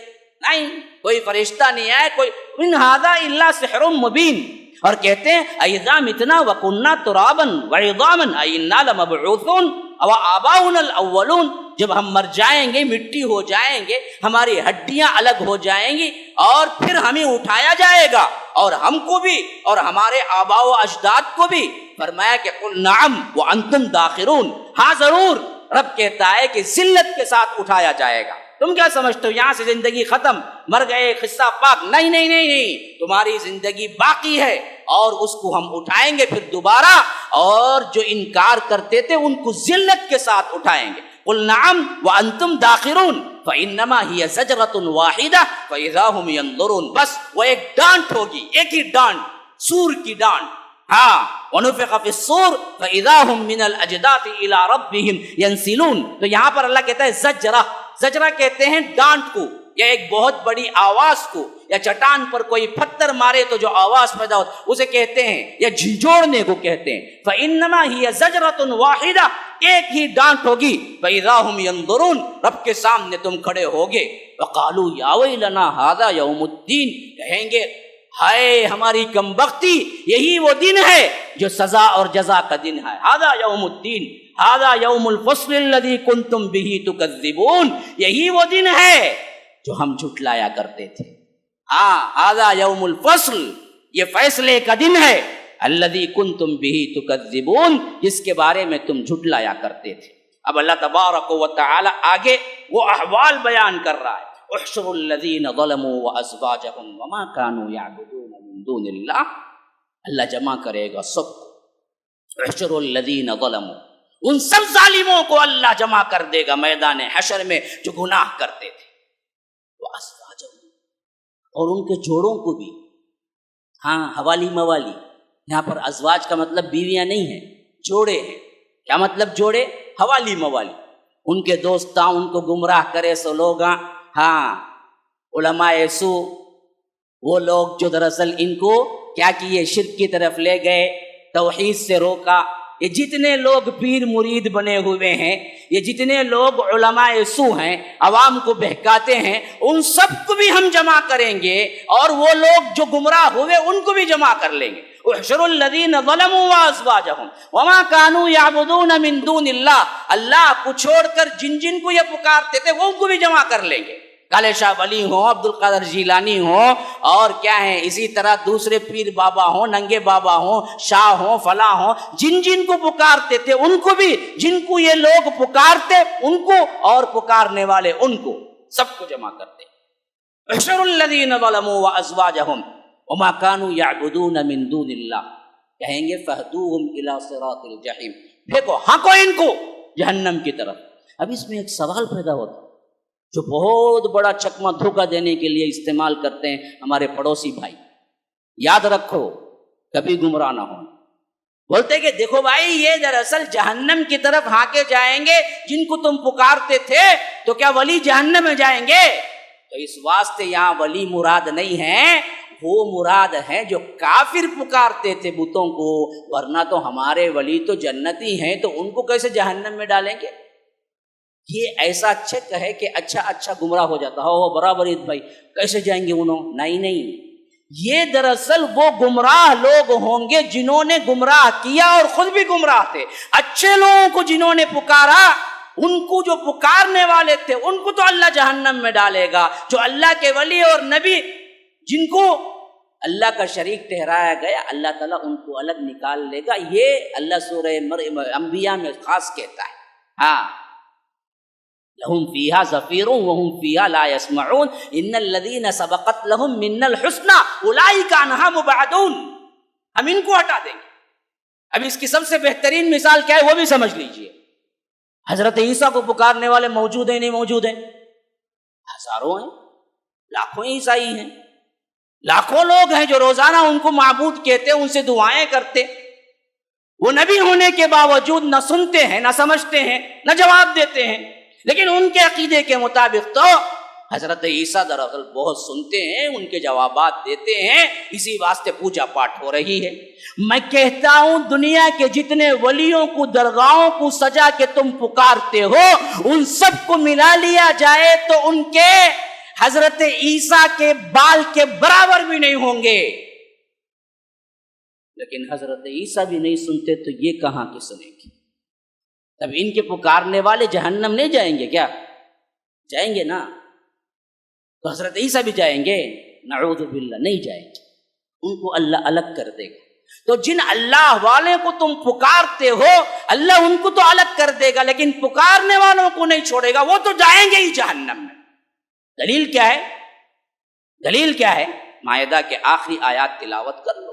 نہیں، کوئی فرشتہ نہیں آئے، کوئی ان ھذا الا سحر مبین، اور کہتے ہیں اذا متنا وکنا ترابا وعظاما انا لمبعوثون او آباؤنا الاولون، جب ہم مر جائیں گے، مٹی ہو جائیں گے، ہماری ہڈیاں الگ ہو جائیں گی اور پھر ہمیں اٹھایا جائے گا، اور ہم کو بھی اور ہمارے آباء و اجداد کو بھی۔ فرمایا کہ قل نعم وانتم داخرون، ہاں ضرور، رب کہتا ہے کہ ذلت کے ساتھ اٹھایا جائے گا۔ تم کیا سمجھتے ہو یہاں سے زندگی ختم، مر گئے قصہ پاک؟ نہیں نہیں نہیں نہیں، تمہاری زندگی باقی ہے اور اس کو ہم اٹھائیں گے پھر دوبارہ، اور جو انکار کرتے تھے ان کو ذلت کے ساتھ اٹھائیں گے۔ قل نعم وانتم داخرون فانما هي زجرۃ واحدہ فاذا هم ينظرون، بس وہ ایک ڈانٹ ہوگی، ایک ہی ڈانٹ، سور کی ڈانٹ، ہاں ونفخ فی الصور فاذا هم من الاجداث الى ربهم ينسلون۔ تو یہاں پر اللہ کہتا ہے زجرہ، زجرہ کہتے ہیں ڈانٹ کو، یا ایک بہت بڑی آواز کو، یا چٹان پر کوئی پتھر مارے تو جو آواز پیدا ہوتی اسے کہتے ہیں، یا جھنجھوڑنے کو کہتے ہیں۔ فانما هي زجرۃ واحدہ، ایک ہی ڈانٹ ہوگی، فاذا هم ينظرون، رب کے سامنے تم کھڑے ہوگے۔ وقالوا یا ویلنا ھذا یوم الدین، کہیں گے ہائے ہماری کمبختی، یہی وہ دن ہے جو سزا اور جزا کا دن ہے. ھذا یوم الدین، ھذا یوم الفصل الذی کنتم بہ تکذبون، یہی وہ دن ہے جو ہم جھٹلایا کرتے تھے. ہاں، ھذا یوم الفصل، یہ فیصلے کا دن ہے، الذی کنتم بہ تکذبون، جس کے بارے میں تم جھٹلایا کرتے تھے. اب اللہ تبارک و تعالی آگے وہ احوال بیان کر رہا ہے. احشروا الذین ظلموا وازواجہم وما كانوا يعبدون من دون اللہ. اللہ جمع کرے گا سب کو. احشروا الذین ظلموا، ان سب ظالموں کو اللہ جمع کر دے گا میدان حشر میں جو گناہ کرتے تھے. وازواجہم، اور ان کے جوڑوں کو بھی. ہاں، حوالی موالی، یہاں پر ازواج کا مطلب بیویاں نہیں ہیں، جوڑے ہیں. کیا مطلب جوڑے؟ حوالی موالی. ان کے دوستاں ان کو گمراہ کرے سو لوگاں. ہاں، علماء سو، وہ لوگ جو دراصل ان کو کیا کیے، شرک کی طرف لے گئے، توحید سے روکا. یہ جتنے لوگ پیر مرید بنے ہوئے ہیں، یہ جتنے لوگ علماء سو ہیں، عوام کو بہکاتے ہیں، ان سب کو بھی ہم جمع کریں گے، اور وہ لوگ جو گمراہ ہوئے ان کو بھی جمع کر لیں گے. احشروا الذین ظلموا وازواجہم وما كانوا يعبدون من دون اللہ. اللہ کو چھوڑ کر جن جن کو یہ پکارتے تھے وہ ان کو بھی جمع کر لیں گے. کالے شاہ ولی ہوں، عبد القادر جیلانی ہوں، اور کیا ہے اسی طرح دوسرے پیر بابا ہوں، ننگے بابا ہوں، شاہ ہوں، فلاں ہوں، جن جن کو پکارتے تھے ان کو بھی، جن کو یہ لوگ پکارتے ان کو، اور پکارنے والے ان کو، سب کو جمع کرتے. احشروا الذین ظلموا وازواجہم وما كانوا يعبدون من دون اللہ. کہیں گے فہدوہم الی صراط الجحیم، پھینکو، ہانکو ان کو جہنم کی طرف. اب اس میں ایک سوال پیدا ہوتا جو بہت بڑا چکمہ دھوکہ دینے کے لیے استعمال کرتے ہیں ہمارے پڑوسی بھائی. یاد رکھو، کبھی گمراہ نہ ہو. بولتے کہ دیکھو بھائی، یہ دراصل جہنم کی طرف ہانکے جائیں گے جن کو تم پکارتے تھے، تو کیا ولی جہنم میں جائیں گے؟ تو اس واسطے یہاں ولی مراد نہیں ہے، وہ مراد ہے جو کافر پکارتے تھے بتوں کو. ورنہ تو ہمارے ولی تو جنتی ہیں، تو ان کو کیسے جہنم میں ڈالیں گے؟ یہ ایسا چیک ہے کہ اچھا گمراہ ہو جاتا ہو برابر بھائی، کیسے جائیں گے انہوں؟ نہیں، یہ دراصل وہ گمراہ لوگ ہوں گے جنہوں نے گمراہ کیا اور خود بھی گمراہ تھے. اچھے لوگوں کو جنہوں نے پکارا، ان کو جو پکارنے والے تھے ان کو تو اللہ جہنم میں ڈالے گا. جو اللہ کے ولی اور نبی جن کو اللہ کا شریک ٹھہرایا گیا، اللہ تعالیٰ ان کو الگ نکال لے گا. یہ اللہ سورہ انبیاء میں خاص کہتا ہے. ہاں، لہم فیہا زفیر وہم فیہا لا یسمعون ان الذین سبقت لہم منا الحسنی اولئک عنہا مبعدون. ہم ان کو ہٹا دیں گے. اب اس کی سب سے بہترین مثال کیا ہے وہ بھی سمجھ لیجئے. حضرت عیسیٰ کو پکارنے والے موجود ہیں نہیں موجود ہیں؟ ہزاروں ہیں، لاکھوں عیسائی ہیں، لاکھوں لوگ ہیں جو روزانہ ان کو معبود کہتے، ان سے دعائیں کرتے. وہ نبی ہونے کے باوجود نہ سنتے ہیں، نہ سمجھتے ہیں، نہ جواب دیتے ہیں. لیکن ان کے عقیدے کے مطابق تو حضرت عیسیٰ دراصل بہت سنتے ہیں، ان کے جوابات دیتے ہیں. اسی واسطے پوجا پاٹ ہو رہی ہے. میں کہتا ہوں دنیا کے جتنے ولیوں کو، درگاہوں کو سجا کے تم پکارتے ہو، ان سب کو ملا لیا جائے تو ان کے حضرت عیسیٰ کے بال کے برابر بھی نہیں ہوں گے. لیکن حضرت عیسیٰ بھی نہیں سنتے تو یہ کہاں کی سنیں گے؟ تب ان کے پکارنے والے جہنم نہیں جائیں گے کیا؟ جائیں گے نا. تو حضرت عیسیٰ بھی جائیں گے؟ نعوذ باللہ نہیں جائیں گے. ان کو اللہ الگ کر دے گا. تو جن اللہ والے کو تم پکارتے ہو اللہ ان کو تو الگ کر دے گا، لیکن پکارنے والوں کو نہیں چھوڑے گا، وہ تو جائیں گے ہی جہنم میں. دلیل کیا ہے؟ دلیل کیا ہے؟ مائدہ کے آخری آیات تلاوت کر لو.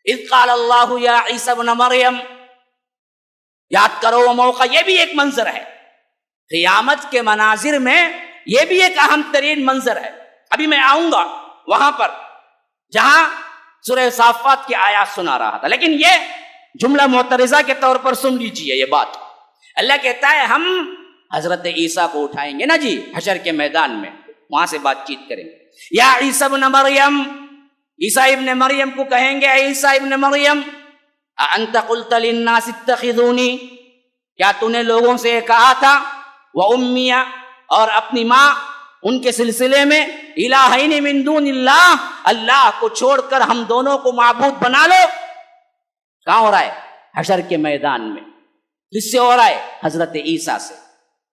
اذ قال اللہ یا عیسی ابن مریم، یاد کرو وہ موقع. یہ بھی ایک منظر ہے قیامت کے مناظر میں، یہ بھی ایک اہم ترین منظر ہے. ابھی میں آؤں گا وہاں پر جہاں سورہ صافات کی آیات سنا رہا تھا، لیکن یہ جملہ معترضہ کے طور پر سن لیجئے. یہ بات اللہ کہتا ہے ہم حضرت عیسیٰ کو اٹھائیں گے نا جی حشر کے میدان میں، وہاں سے بات چیت کریں گے. یا عیسی ابن مریم، عیسیٰ ابن مریم کو کہیں گے عیسیٰ ابن مریم انت قلت للناس اتخذونی، کیا تو نے لوگوں سے کہا تھا، وہ امیہ اور اپنی ماں، ان کے سلسلے میں الہین من دون اللہ، اللہ کو چھوڑ کر ہم دونوں کو معبود بنا لو. کہاں ہو رہا ہے؟ حشر کے میدان میں. کس سے ہو رہا ہے؟ حضرت عیسیٰ سے.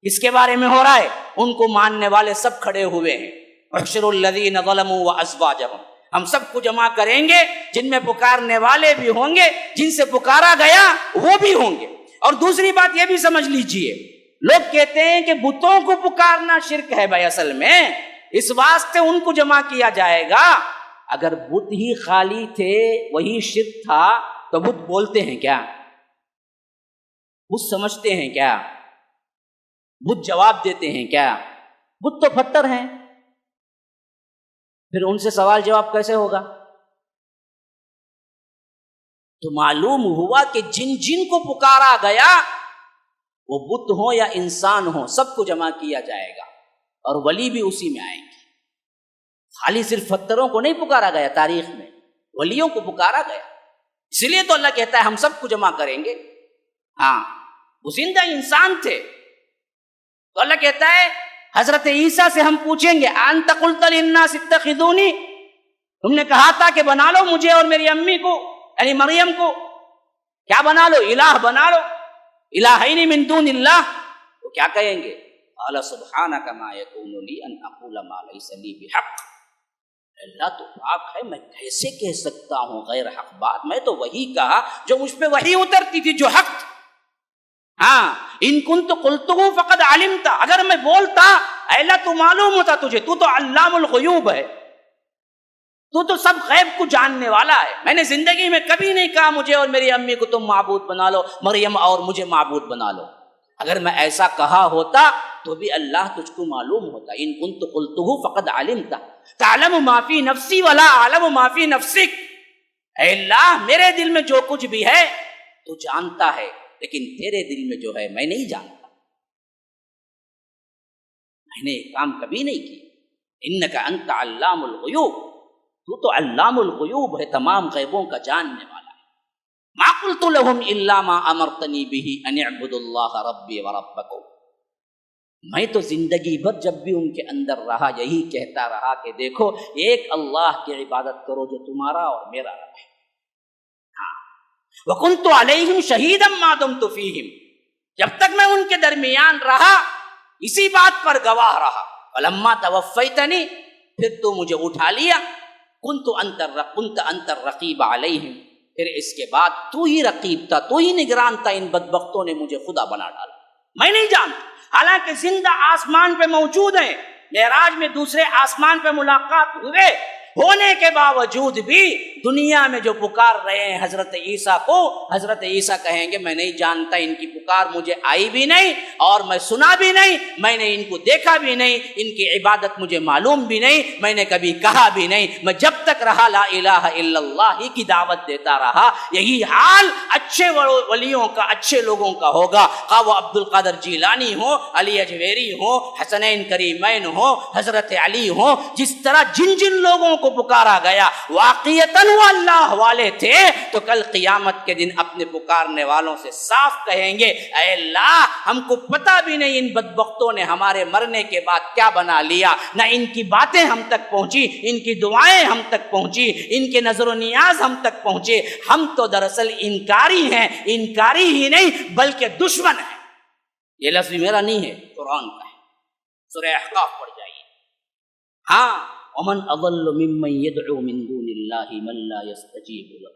کس کے بارے میں ہو رہا ہے؟ ان کو ماننے والے سب کھڑے ہوئے ہیں. احشر الذین ظلموا وازواجہم، ہم سب کو جمع کریں گے، جن میں پکارنے والے بھی ہوں گے، جن سے پکارا گیا وہ بھی ہوں گے. اور دوسری بات یہ بھی سمجھ لیجئے، لوگ کہتے ہیں کہ بتوں کو پکارنا شرک ہے. بھائی اصل میں اس واسطے ان کو جمع کیا جائے گا. اگر بت ہی خالی تھے، وہی شرک تھا، تو بت بولتے ہیں کیا؟ بت سمجھتے ہیں کیا؟ بت جواب دیتے ہیں کیا؟ بت تو پتھر ہیں. پھر ان سے سوال جواب کیسے ہوگا؟ تو معلوم ہوا کہ جن جن کو پکارا گیا، وہ بت ہو یا انسان ہو، سب کو جمع کیا جائے گا، اور ولی بھی اسی میں آئیں گے. خالی صرف پتھروں کو نہیں پکارا گیا، تاریخ میں ولیوں کو پکارا گیا. اس لیے تو اللہ کہتا ہے ہم سب کو جمع کریں گے. ہاں، وہ زندہ انسان تھے. تو اللہ کہتا ہے حضرت عیسیٰ سے ہم پوچھیں گے انت قلت للناس اتخذونی، تم نے کہا تھا کہ بنا لو مجھے اور میری امی کو، یعنی مریم کو. کیا بنا لو؟ الہ بنا لو. الہین من دون اللہ. تو کیا کہیں گے؟ قال سبحانک ما یکون لی ان اقول ما لیس لی بحق. اللہ تو پاک ہے، میں کیسے کہہ سکتا ہوں غیر حق بات؟ میں تو وہی کہا جو مجھ پہ وہی اترتی تھی، جو حق تھی. ہاں، ان کنت قلتہ فقد علمت، اگر میں بولتا اے اللہ تو معلوم ہوتا تجھے، تو علام الغیوب ہے، تو سب غیب کو جاننے والا ہے. میں نے زندگی میں کبھی نہیں کہا مجھے اور میری امی کو تم معبود بنا لو، مریم اور مجھے معبود بنا لو. اگر میں ایسا کہا ہوتا تو بھی اللہ تجھ کو معلوم ہوتا. ان کنت قلتہ فقد علمت تعلم ما فی نفسی ولا اعلم ما فی نفسک. اے اللہ میرے دل میں جو کچھ بھی ہے تو جانتا ہے، لیکن تیرے دل میں جو ہے میں نہیں جانتا. میں نے یہ کام کبھی نہیں کیا. انک انت علام الغیوب، تو علام الغیوب ہے، تمام غیبوں کا جاننے والا ہے. ما قلت لهم الا ما امرتنی به ان اعبدوا اللہ ربی وربکم. میں تو زندگی بھر جب بھی ان کے اندر رہا یہی کہتا رہا کہ دیکھو ایک اللہ کی عبادت کرو جو تمہارا اور میرا رب ہے. وَكُنْتُ عَلَيْهِمْ شَهِيدًا مَا دُمْتُ فِيهِمْ، جب تک میں ان کے درمیان رہا اسی بات پر گواہ رہا. فَلَمَّا تَوَفَّيْتَنِي، پھر تو مجھے اٹھا لیا. كُنْتَ أَنْتَ الرَّقِيبَ عَلَيْهِمْ، پھر اس کے بعد تو ہی رقیب تھا، تو ہی نگران تھا. ان بدبختوں نے مجھے خدا بنا ڈالا، میں نہیں جانتا. حالانکہ زندہ آسمان پہ موجود ہیں، معراج میں دوسرے آسمان پہ ملاقات ہونے کے باوجود بھی دنیا میں جو پکار رہے ہیں حضرت عیسیٰ کو، حضرت عیسیٰ کہیں گے میں نہیں جانتا، ان کی پکار مجھے آئی بھی نہیں اور میں سنا بھی نہیں، میں نے ان کو دیکھا بھی نہیں، ان کی عبادت مجھے معلوم بھی نہیں، میں نے کبھی کہا بھی نہیں. میں جب تک رہا لا الہ الا اللہ ہی کی دعوت دیتا رہا. یہی حال اچھے ولیوں کا، اچھے لوگوں کا ہوگا، خواہ وہ عبد القادر جیلانی ہو، علی اجویری ہو، حسنین کریمین ہو، حضرت علی ہو. جس طرح جن جن لوگوں کو پکارا گیا واقعیتاً وہ اللہ والے تھے، تو کل قیامت کے دن اپنے پکارنے والوں سے صاف کہیں گے اے اللہ ہم کو پتہ بھی نہیں ان بدبختوں نے ہمارے مرنے کے بعد کیا بنا لیا، نہ ان کی باتیں ہم تک پہنچی، ان کی دعائیں ہم تک پہنچی، ان کے نظر و نیاز ہم تک پہنچے. ہم تو دراصل انکاری ہیں، انکاری ہی نہیں بلکہ دشمن ہیں. یہ لفظ میرا نہیں ہے، قرآن کا ہے. سورہ احقاف پڑھ جائیے. ہاں، ومن اضل ممن يدعو من دون الله من لا يستجيب له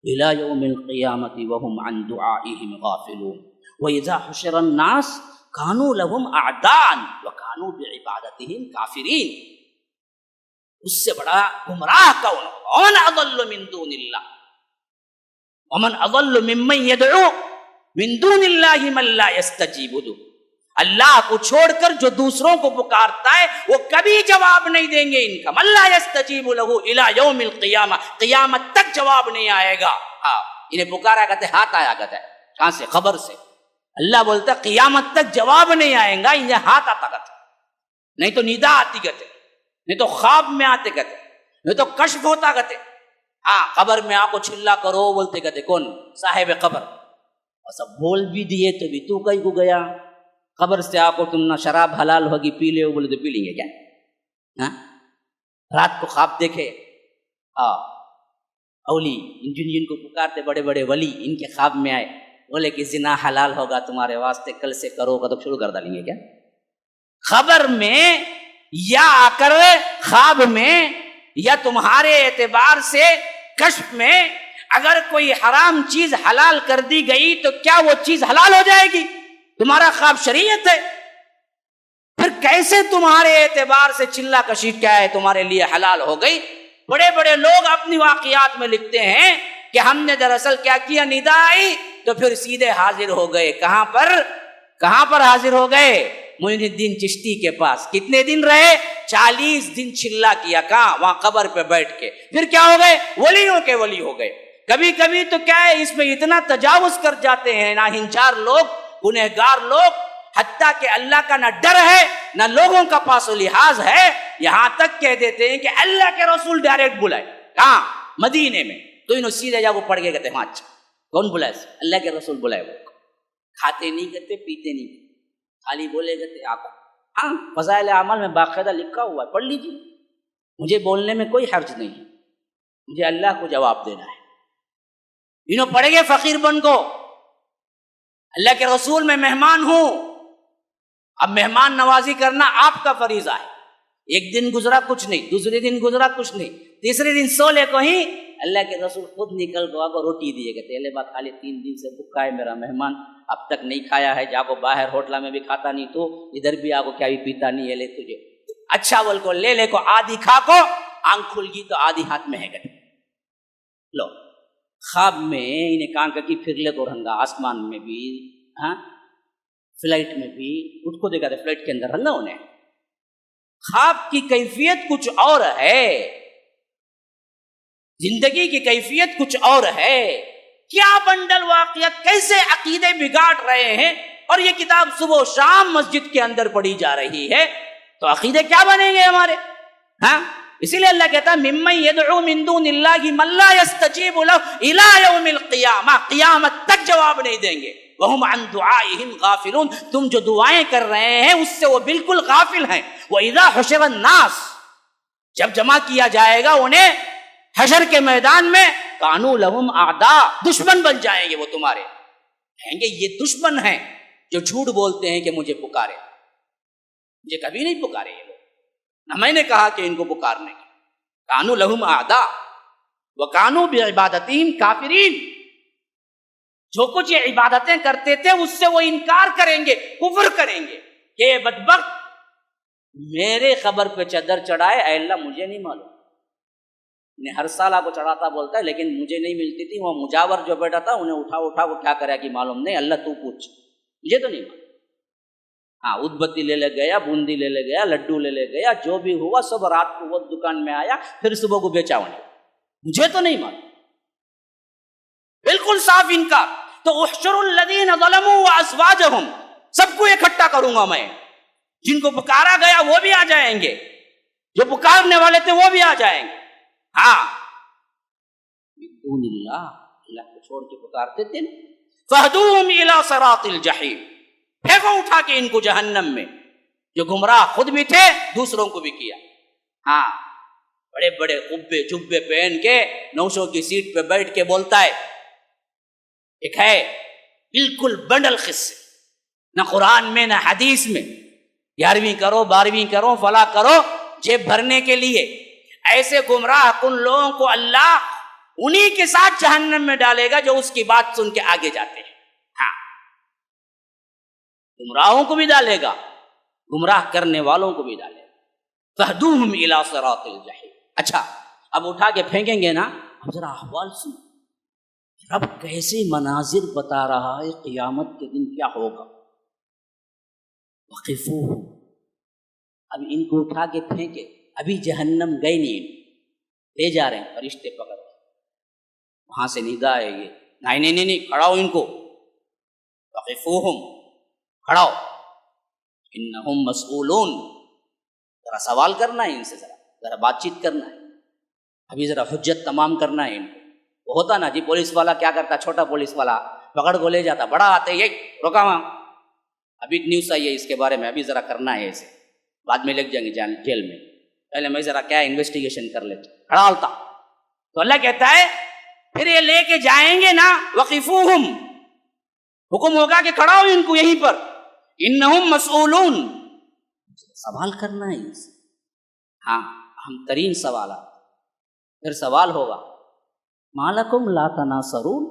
الى يوم القيامه وهم عن دعائهم غافلون واذا حشر الناس كانوا لهم اعداء وكانوا بعبادتهم كافرين. اس سے بڑا گمراہ کون ہوگا؟ ومن اضل من دون الله، ومن اضل ممن يدعو من دون الله من لا يستجيب له. اللہ کو چھوڑ کر جو دوسروں کو پکارتا ہے وہ کبھی جواب نہیں دیں گے ان کا. اللہ یستجیب لہ الی یوم القیامہ، قیامت تک جواب نہیں آئے گا. انہیں پکارا کہتے ہاتھ آیا کہتا ہے، کہاں سے؟ خبر سے. اللہ بولتا ہے قیامت تک جواب نہیں آئیں گا، انہیں ہاتھ آتا کہتا، نہیں تو ندا آتی کہتے، نہیں تو خواب میں آتے کہتے، نہیں تو کشف ہوتا کہتے. قبر میں آ کو چلا کرو بولتے کہتے کون؟ صاحب قبر. اور سب بول بھی دیے تو بھی تو کہیں کو گیا. قبر سے آپ کو تم نہ شراب حلال ہوگی پی لے، بولے تو پی لیں گے کیا؟ ہاں رات کو خواب دیکھے، ہاں اولی جن کو پکارتے بڑے بڑے ولی، ان کے خواب میں آئے، بولے کہ زنا حلال ہوگا تمہارے واسطے، کل سے کرو گا، تو شروع کر ڈالیں گے کیا؟ خبر میں یا آ کر خواب میں یا تمہارے اعتبار سے کشف میں اگر کوئی حرام چیز حلال کر دی گئی تو کیا وہ چیز حلال ہو جائے گی؟ تمہارا خواب شریعت ہے، پھر کیسے تمہارے اعتبار سے چلا کشی کیا ہے تمہارے لیے حلال ہو گئی؟ بڑے بڑے لوگ اپنی واقعات میں لکھتے ہیں کہ ہم نے دراصل کیا کیا، ندا آئی تو پھر سیدھے حاضر ہو گئے۔ کہاں پر حاضر ہو گئے؟ معین الدین چشتی کے پاس۔ کتنے دن رہے؟ 40 دن چلا کیا، کہاں؟ وہاں قبر پہ بیٹھ کے۔ پھر کیا ہو گئے؟ ولیوں کے ولی ہو گئے۔ کبھی کبھی تو کیا ہے، اس میں اتنا تجاوز کر جاتے ہیں ناہنچار لوگ، گنہگار لوگ، حتیٰ کہ اللہ کا نہ ڈر ہے نہ لوگوں کا پاس و لحاظ ہے، یہاں تک کہہ دیتے ہیں کہ اللہ کے رسول ڈائریکٹ بلائے۔ کہاں؟ مدینے میں۔ تو انہوں سیدھے جا کو پڑھ کے کہتے ہیں، اچھا کون بلائے؟ اللہ کے رسول بلائے۔ وہ کھاتے نہیں کرتے، پیتے نہیں کرتے، خالی بولے کرتے آقا۔ ہاں فضائل اعمال میں باقاعدہ لکھا ہوا ہے، پڑھ لیجیے، مجھے بولنے میں کوئی حرج نہیں ہے، مجھے اللہ کو جواب دینا ہے۔ انہوں پڑھے گے فقیر بن کو، اللہ کے رسول میں مہمان ہوں۔ اب مہمان نوازی کرنا آپ کا فریضہ ہے۔ ایک دن گزرا کچھ نہیں، دوسرے دن گزرا کچھ نہیں، تیسرے دن سولے کو ہی اللہ کے رسول خود نکل کو آگو روٹی دیے گئے، تیلے بات خالی 3 دن سے بھوکا ہے میرا مہمان، اب تک نہیں کھایا ہے، جاگو باہر ہوٹلا میں بھی کھاتا نہیں، تو ادھر بھی آگو کیا بھی پیتا نہیں ہے، لے تجھے اچھا بول کو لے کو آدھی کھا کو، آنکھ کھل گئی تو آدھی ہاتھ میں ہے گئے۔ لو خواب میں انہیں کان کی پھر لے کو رنگا، آسمان میں بھی، ہاں فلائٹ میں بھی، اس کو دیکھا تھا فلائٹ کے اندر رنگا انہیں۔ خواب کی کیفیت کچھ اور ہے، زندگی کی کیفیت کچھ اور ہے۔ کیا بنڈل واقعات، کیسے عقیدے بگاڑ رہے ہیں، اور یہ کتاب صبح و شام مسجد کے اندر پڑھی جا رہی ہے، تو عقیدے کیا بنیں گے ہمارے؟ ہاں اسی لیے اللہ کہتا ہے ممن یدعو من دون اللہ من لا یستجیب لہ الی یوم القیامہ، قیامت تک جواب نہیں دیں گے۔ وہم عن دعائہم غافلون، تم جو دعائیں کر رہے ہیں اس سے وہ بالکل غافل ہیں۔ وَإِذَا حُشِرَ النَّاسِ، جب جمع کیا جائے گا انہیں حشر کے میدان میں، کانوا لہم اعداء، دشمن بن جائیں گے وہ تمہارے، کہیں گے یہ دشمن ہیں جو جھوٹ بولتے ہیں کہ مجھے پکارے، مجھے کبھی نہیں پکارے یہ لوگ، نہ میں نے کہا کہ ان کو پکارنے کا۔ کانوا لہم اعداء وکانوا بعبادتہم کافرین، جو کچھ یہ عبادتیں کرتے تھے اس سے وہ انکار کریں گے، کفر کریں گے کہ یہ بدبخت میرے خبر پہ چادر چڑھائے، اے اللہ مجھے نہیں معلوم، انہیں ہر سال آپ کو چڑھاتا بولتا ہے لیکن مجھے نہیں ملتی تھی، وہ مجاور جو بیٹا تھا انہیں اٹھا کو کیا کرے کہ معلوم نہیں، اللہ تو پوچھ، مجھے تو نہیں معلوم۔ ہاں ادبتی لے گیا، بوندی لے گیا، لڈو لے گیا، جو بھی ہوا سب رات کو وہ دکان میں آیا، پھر صبح کو بیچا انہیں، مجھے تو نہیں معلوم، بالکل صاف انکار۔ تو احشر الذین ظلموا وازواجہم، سب کو اکٹھا کروں گا میں، جن کو پکارا گیا وہ بھی آ جائیں گے، جو پکارنے والے تھے وہ بھی آ جائیں گے۔ ہاں من دون اللہ، اللہ کو چھوڑ کے پکارتے تھے نا، فہدوہم الی صراط الجحیم، پھینکو اٹھا کے ان کو جہنم میں، جو گمراہ خود بھی تھے دوسروں کو بھی کیا۔ ہاں بڑے بڑے قبے جبے پہن کے نوشوں کی سیٹ پہ بیٹھ کے بولتا ہے، ایک ہے بالکل بنڈل قصے، نہ قرآن میں نہ حدیث میں، 11ویں کرو 12ویں کرو فلا کرو، جیب بھرنے کے لیے ایسے گمراہ کن لوگوں کو اللہ انہی کے ساتھ جہنم میں ڈالے گا جو اس کی بات سن کے آگے جاتے ہیں۔ ہاں گمراہوں کو بھی ڈالے گا، گمراہ کرنے والوں کو بھی ڈالے گا۔ فہدوہم الی صراط الجحیم۔ اچھا اب اٹھا کے پھینکیں گے نا، اب ذرا احوال سن، رب کیسے مناظر بتا رہا ہے قیامت کے دن کیا ہوگا۔ وقفوہم، اب ان کو اٹھا کے پھینکے، ابھی جہنم گئے نہیں، لے جا رہے ہیں فرشتے پکڑ کے، وہاں سے ندا ہے یہ، نہیں کھڑاؤ ان کو، وقفوہم، کھڑاؤ، انہم مسئولون، ذرا سوال کرنا ہے ان سے، ذرا بات چیت کرنا ہے، ابھی ذرا حجت تمام کرنا ہے ان کو۔ وہ ہوتا نا جی پولیس والا کیا کرتا، چھوٹا پولیس والا پکڑ کو لے جاتا، بڑا آتے یہ روکا وہاں، ابھی نیوز آئی ہے اس کے بارے میں، ابھی ذرا کرنا ہے اسے، بعد میں لگ جائیں گے جیل میں، پہلے میں ذرا کیا انویسٹیگیشن کر لیتا، کھڑا ہوتا. تو اللہ کہتا ہے پھر یہ لے کے جائیں گے نا، وقفوہم، حکم ہوگا کہ کھڑا ہو ان کو یہیں پر، انہم مسئولون، سوال کرنا ہے ان سے. ہاں اہم ترین سوالات. پھر سوال ہوگا مالکم لا تناصرون،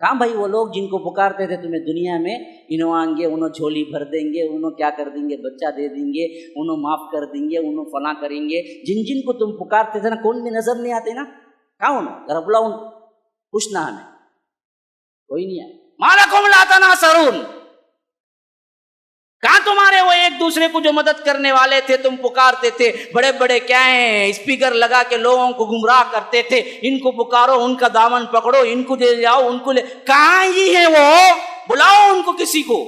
کہاں بھائی وہ لوگ جن کو پکارتے تھے تمہیں دنیا میں، انہوں آئیں گے، انہوں جھولی بھر دیں گے، انہوں کیا کر دیں گے، بچہ دے دیں گے، انہوں معاف کر دیں گے، انہوں فلاں کریں گے. جن کو تم پکارتے تھے نا، کون بھی نظر نہیں آتے نا، کہاں انہوں ذرا بلاؤ، پوچھنا ہمیں، کوئی نہیں آئے. مالکم لا تناصرون، کہاں تمہارے وہ ایک دوسرے کو جو مدد کرنے والے تھے، تم پکارتے تھے، بڑے بڑے کیا ہیں اسپیکر لگا کے لوگوں کو گمراہ کرتے تھے، ان کو پکارو، ان کا دامن پکڑو، ان کو دے جاؤ، ان کو لے، کہاں ہی ہیں وہ؟ بلاؤ ان کو، کسی کو.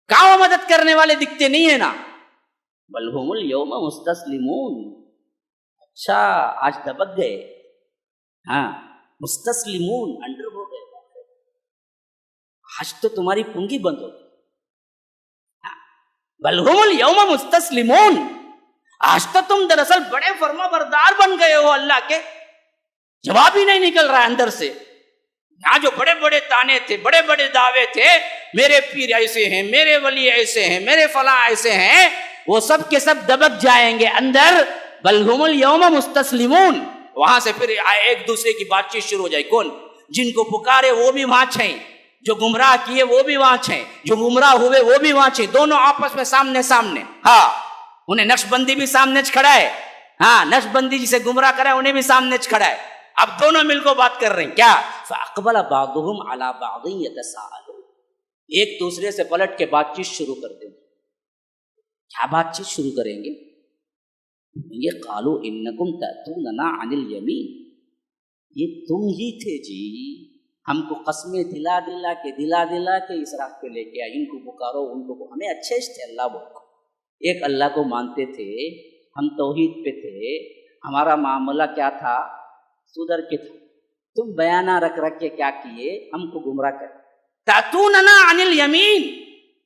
کہاں وہ مدد کرنے والے دکھتے نہیں ہیں نا. بل ہم اليوم مستسلمون، اچھا آج دبک گئے. ہاں مستسلمون، انڈر ہو گئے، آج تو تمہاری پنگی بند ہو گئی. بل ہم اليوم مستسلمون، آج تو تم دراصل بڑے فرما بردار بن گئے ہو اللہ کے. جواب ہی نہیں نکل رہا ہے اندر سے. یہاں جو بڑے بڑے تانے تھے، بڑے بڑے دعوے تھے، میرے پیر ایسے ہیں، میرے ولی ایسے ہیں، میرے فلاں ایسے ہیں، وہ سب کے سب دبک جائیں گے اندر. بل ہم اليوم مستسلمون، وہاں سے پھر ایک دوسرے کی بات چیت شروع ہو جائے. کون؟ جن کو پکارے وہ بھی وہاں چھیں، جو گمراہ کیے وہ بھی وہاں چھیں، جو گمراہ ہوئے وہ بھی وہاں چھیں، دونوں آپس میں سامنے سامنے. ہاں انہیں نقش بندی بھی سامنے کھڑا ہے، ہاں نقش بندی جسے گمراہ کرا ہے انہیں بھی سامنے کھڑا ہے. اب دونوں مل کو بات کر رہے ہیں. کیا؟ فَأَقْبَلَ بَعْضُهُمْ عَلَى بَعْضٍ يَتَسَاءَلُونَ، ایک دوسرے سے پلٹ کے بات چیت شروع کر دیں. کیا بات چیت شروع کریں گے؟ یہ قالوا انکم تأتوننا عن الیمین، یہ تم ہی تھے جی، ہم کو قسمیں دلا دلا کے اس راہ پہ لے کے آئے. ان کو پکارو، ان کو، ہمیں اچھے سے اللہ بولو. ایک اللہ کو مانتے تھے، ہم توحید پہ تھے، ہمارا معاملہ کیا تھا؟ سدھر کے تھا. تم بیانہ رکھ کے کیا کیے؟ ہم کو گمراہ کر. تأتوننا عن الیمین،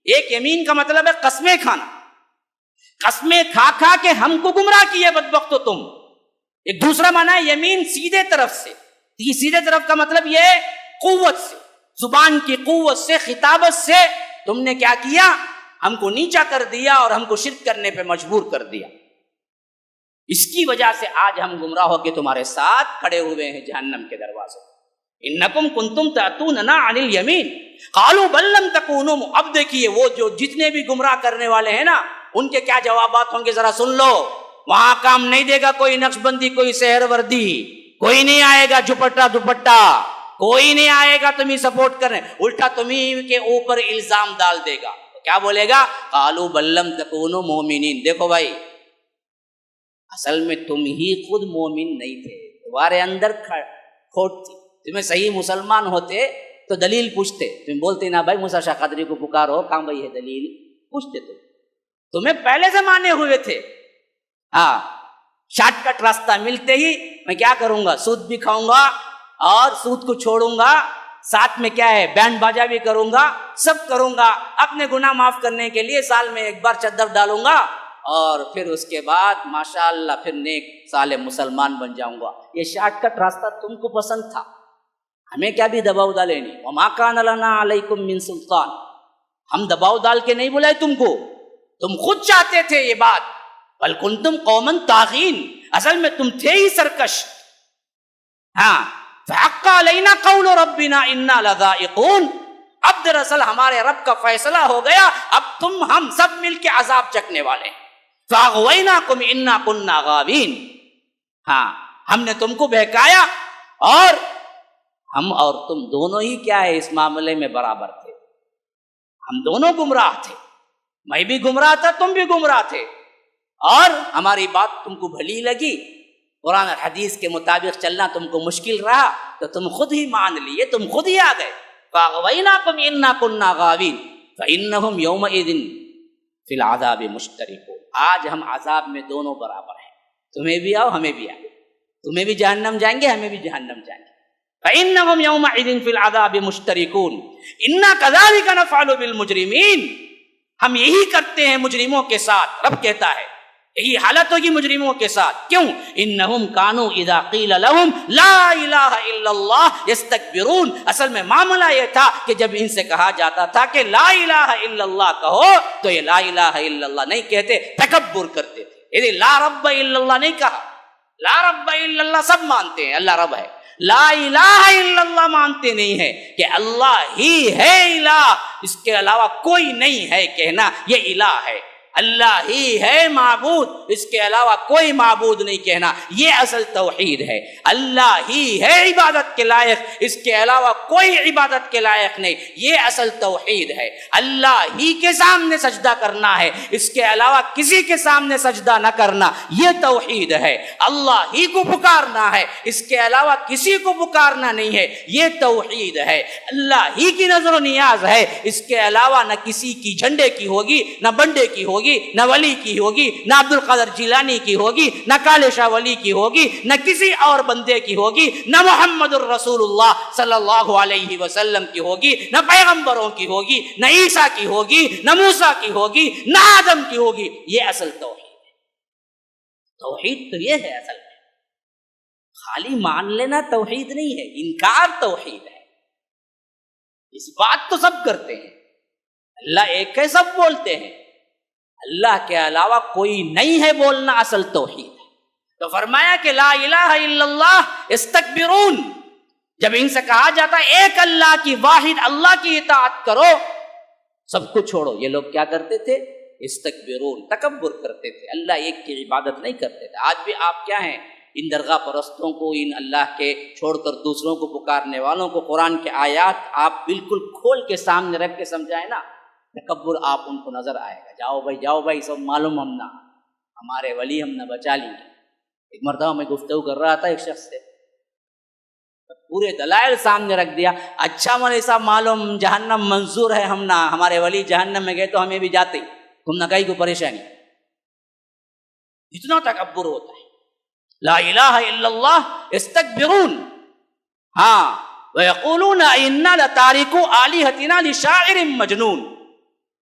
ایک یمین کا مطلب ہے قسمیں کھانا. قسمیں کھا کھا کے ہم کو گمراہ کیے بدبختو تم. ایک دوسرا معنی ہے یمین سیدھے طرف سے. یہ سیدھے طرف کا مطلب یہ قوت سے، زبان کی قوت سے، خطابت سے تم نے کیا کیا؟ ہم کو نیچا کر دیا اور ہم کو شرک کرنے پہ مجبور کر دیا. اس کی وجہ سے آج ہم گمراہ ہو کے تمہارے ساتھ کھڑے ہوئے ہیں جہنم کے دروازے. انکم کنتم تأتوننا عن الیمین قالوا بل لم تکونوا. اب دیکھیے وہ جو جتنے بھی گمراہ کرنے والے ہیں نا، ان کے کیا جوابات ہوں گے ذرا سن لو. وہاں کام نہیں دے گا کوئی نقش بندی، کوئی سحر وردی، کوئی نہیں آئے گا جھپٹا دوپٹا، کوئی نہیں آئے گا تمہیں سپورٹ کرنے، الٹا تمہیں کے اوپر الزام ڈال دے گا. کیا بولے گا؟ قالوا بل لم تکونوا مؤمنین. دیکھو بھائی، اصل میں تم ہی خود مومن نہیں تھے، تمہارے اندر کھوٹ تھی. تمہیں صحیح مسلمان ہوتے تو دلیل پوچھتے، تم بولتے نا بھائی موسیٰ شاہ قادری کو پکارو، کہاں بھائی ہے دلیل؟ پوچھتے تمہیں پہلے سے مانے ہوئے تھے. ہاں شارٹ کٹ راستہ ملتے ہی میں کیا کروں گا؟ سود بھی کھاؤں گا اور سود کو چھوڑوں گا، ساتھ میں کیا ہے بینڈ باجا بھی کروں گا، سب کروں گا. اپنے گناہ معاف کرنے کے لیے سال میں ایک بار چادر ڈالوں گا اور پھر اس کے بعد ماشاءاللہ پھر نیک صالح مسلمان بن جاؤں گا. یہ شارٹ کٹ راستہ تم کو پسند تھا، ہمیں کیا بھی دباؤ ڈالے نہیں. وما کان لنا علیکم من سلطان، ہم دباؤ ڈال کے نہیں بلائے تم کو، تم خود چاہتے تھے یہ بات. بل کنتم قوما طاغین، اصل میں تم تھے ہی سرکش. ہاں فحق علینا قول ربنا انا لذائقون، اب دراصل ہمارے رب کا فیصلہ ہو گیا، اب تم ہم سب مل کے عذاب چکنے والے. فاغویناکم انا کنا غاوین، ہاں ہم نے تم کو بہکایا اور ہم اور تم دونوں ہی کیا ہے اس معاملے میں برابر تھے. ہم دونوں گمراہ تھے، میں بھی گمراہ تھا، تم بھی گمراہ تھے، اور ہماری بات تم کو بھلی لگی، قرآن اور حدیث کے مطابق چلنا تم کو مشکل رہا تو تم خود ہی مان لیے، تم خود ہی آ گئے. فَأَغْوَيْنَاكُمْ إِنَّا كُنَّا غَاوِينَ فَإِنَّهُمْ يَوْمَئِذٍ فِي الْعَذَابِ مُشْتَرِكُونَ. آج ہم عذاب میں دونوں برابر ہیں، تمہیں بھی آؤ ہمیں بھی آؤ، تمہیں بھی جہنم جائیں گے ہمیں بھی جہنم جائیں گے. فَإِنَّهُمْ يَوْمَئِذٍ فِي الْعَذَابِ مُشْتَرِكُونَ إِنَّا كَذَلِكَ نَفْعَلُ بِالْمُجْرِمِينَ. ہم یہی کرتے ہیں مجرموں کے ساتھ. رب کہتا ہے یہی حالت ہوگی مجرموں کے ساتھ. کیوں؟ انہم کانوا اذا قیل لہم لا الہ الا اللہ یستکبرون. اصل میں معاملہ یہ تھا کہ جب ان سے کہا جاتا تھا کہ لا الہ الا اللہ کہو تو یہ لا الہ الا اللہ نہیں کہتے، تکبر کرتے تھے. یعنی لا رب الا اللہ نہیں کہا. لا رب الا اللہ سب مانتے ہیں اللہ رب ہے، لا الہ الا اللہ مانتے نہیں ہے کہ اللہ ہی ہے الہ، اس کے علاوہ کوئی نہیں ہے کہنا یہ الہ ہے. اللہ ہی ہے معبود، اس کے علاوہ کوئی معبود نہیں کہنا یہ اصل توحید ہے. اللہ ہی ہے عبادت کے لائق، اس کے علاوہ کوئی عبادت کے لائق نہیں، یہ اصل توحید ہے. اللہ ہی کے سامنے سجدہ کرنا ہے، اس کے علاوہ کسی کے سامنے سجدہ نہ کرنا یہ توحید ہے. اللہ ہی کو پکارنا ہے، اس کے علاوہ کسی کو پکارنا نہیں ہے یہ توحید ہے. اللہ ہی کی نظر و نیاز ہے، اس کے علاوہ نہ کسی کی جھنڈے کی ہوگی، نہ بنڈے کی ہوگی، نہ ولی کی ہوگی، نہ عبد القادر جیلانی کی ہوگی، نہ کالے شاہ ولی کی ہوگی، نہ کسی اور بندے کی ہوگی، نہ محمد الرسول اللہ صلی اللہ علیہ وسلم کی ہوگی، نہ پیغمبروں کی ہوگی، نہ عیسیٰ کی ہوگی، نہ موسیٰ کی ہوگی، نہ آدم کی ہوگی. یہ اصل توحید ہے. توحید تو یہ ہے اصل میں. خالی مان لینا توحید نہیں ہے، انکار توحید ہے. اس بات تو سب کرتے ہیں، اللہ ایک ہے سب بولتے ہیں، اللہ کے علاوہ کوئی نہیں ہے بولنا اصل توحید ہے. تو فرمایا کہ لا الہ الا اللہ استکبرون. جب ان سے کہا جاتا ہے ایک اللہ کی، واحد اللہ کی اطاعت کرو، سب کو چھوڑو، یہ لوگ کیا کرتے تھے؟ استکبرون، تکبر کرتے تھے، اللہ ایک کی عبادت نہیں کرتے تھے. آج بھی آپ کیا ہیں؟ ان درگاہ پرستوں کو، ان اللہ کے چھوڑ کر دوسروں کو پکارنے والوں کو قرآن کے آیات آپ بالکل کھول کے سامنے رکھ کے سمجھائیں نا، تکبر آپ ان کو نظر آئے گا. جاؤ بھائی سب معلوم ہم نہ، ہمارے ولی ہم نہ بچا لیں گے. ایک مرتبہ میں گفتگو کر رہا تھا ایک شخص سے، پورے دلائل سامنے رکھ دیا. اچھا مولوی صاحب معلوم جہنم منظور ہے، ہم نہ، ہمارے ولی جہنم میں گئے تو ہمیں بھی جاتے، تم نہ کہیں کو پریشانی. اتنا تکبر ہوتا ہے. لا الہ الا اللہ استکبرون. ہاں وَيَقُولُونَ إِنَّا لَتَارِكُو آلِهَتِنَا لِشَاعِرٍ مَجْنُونَ.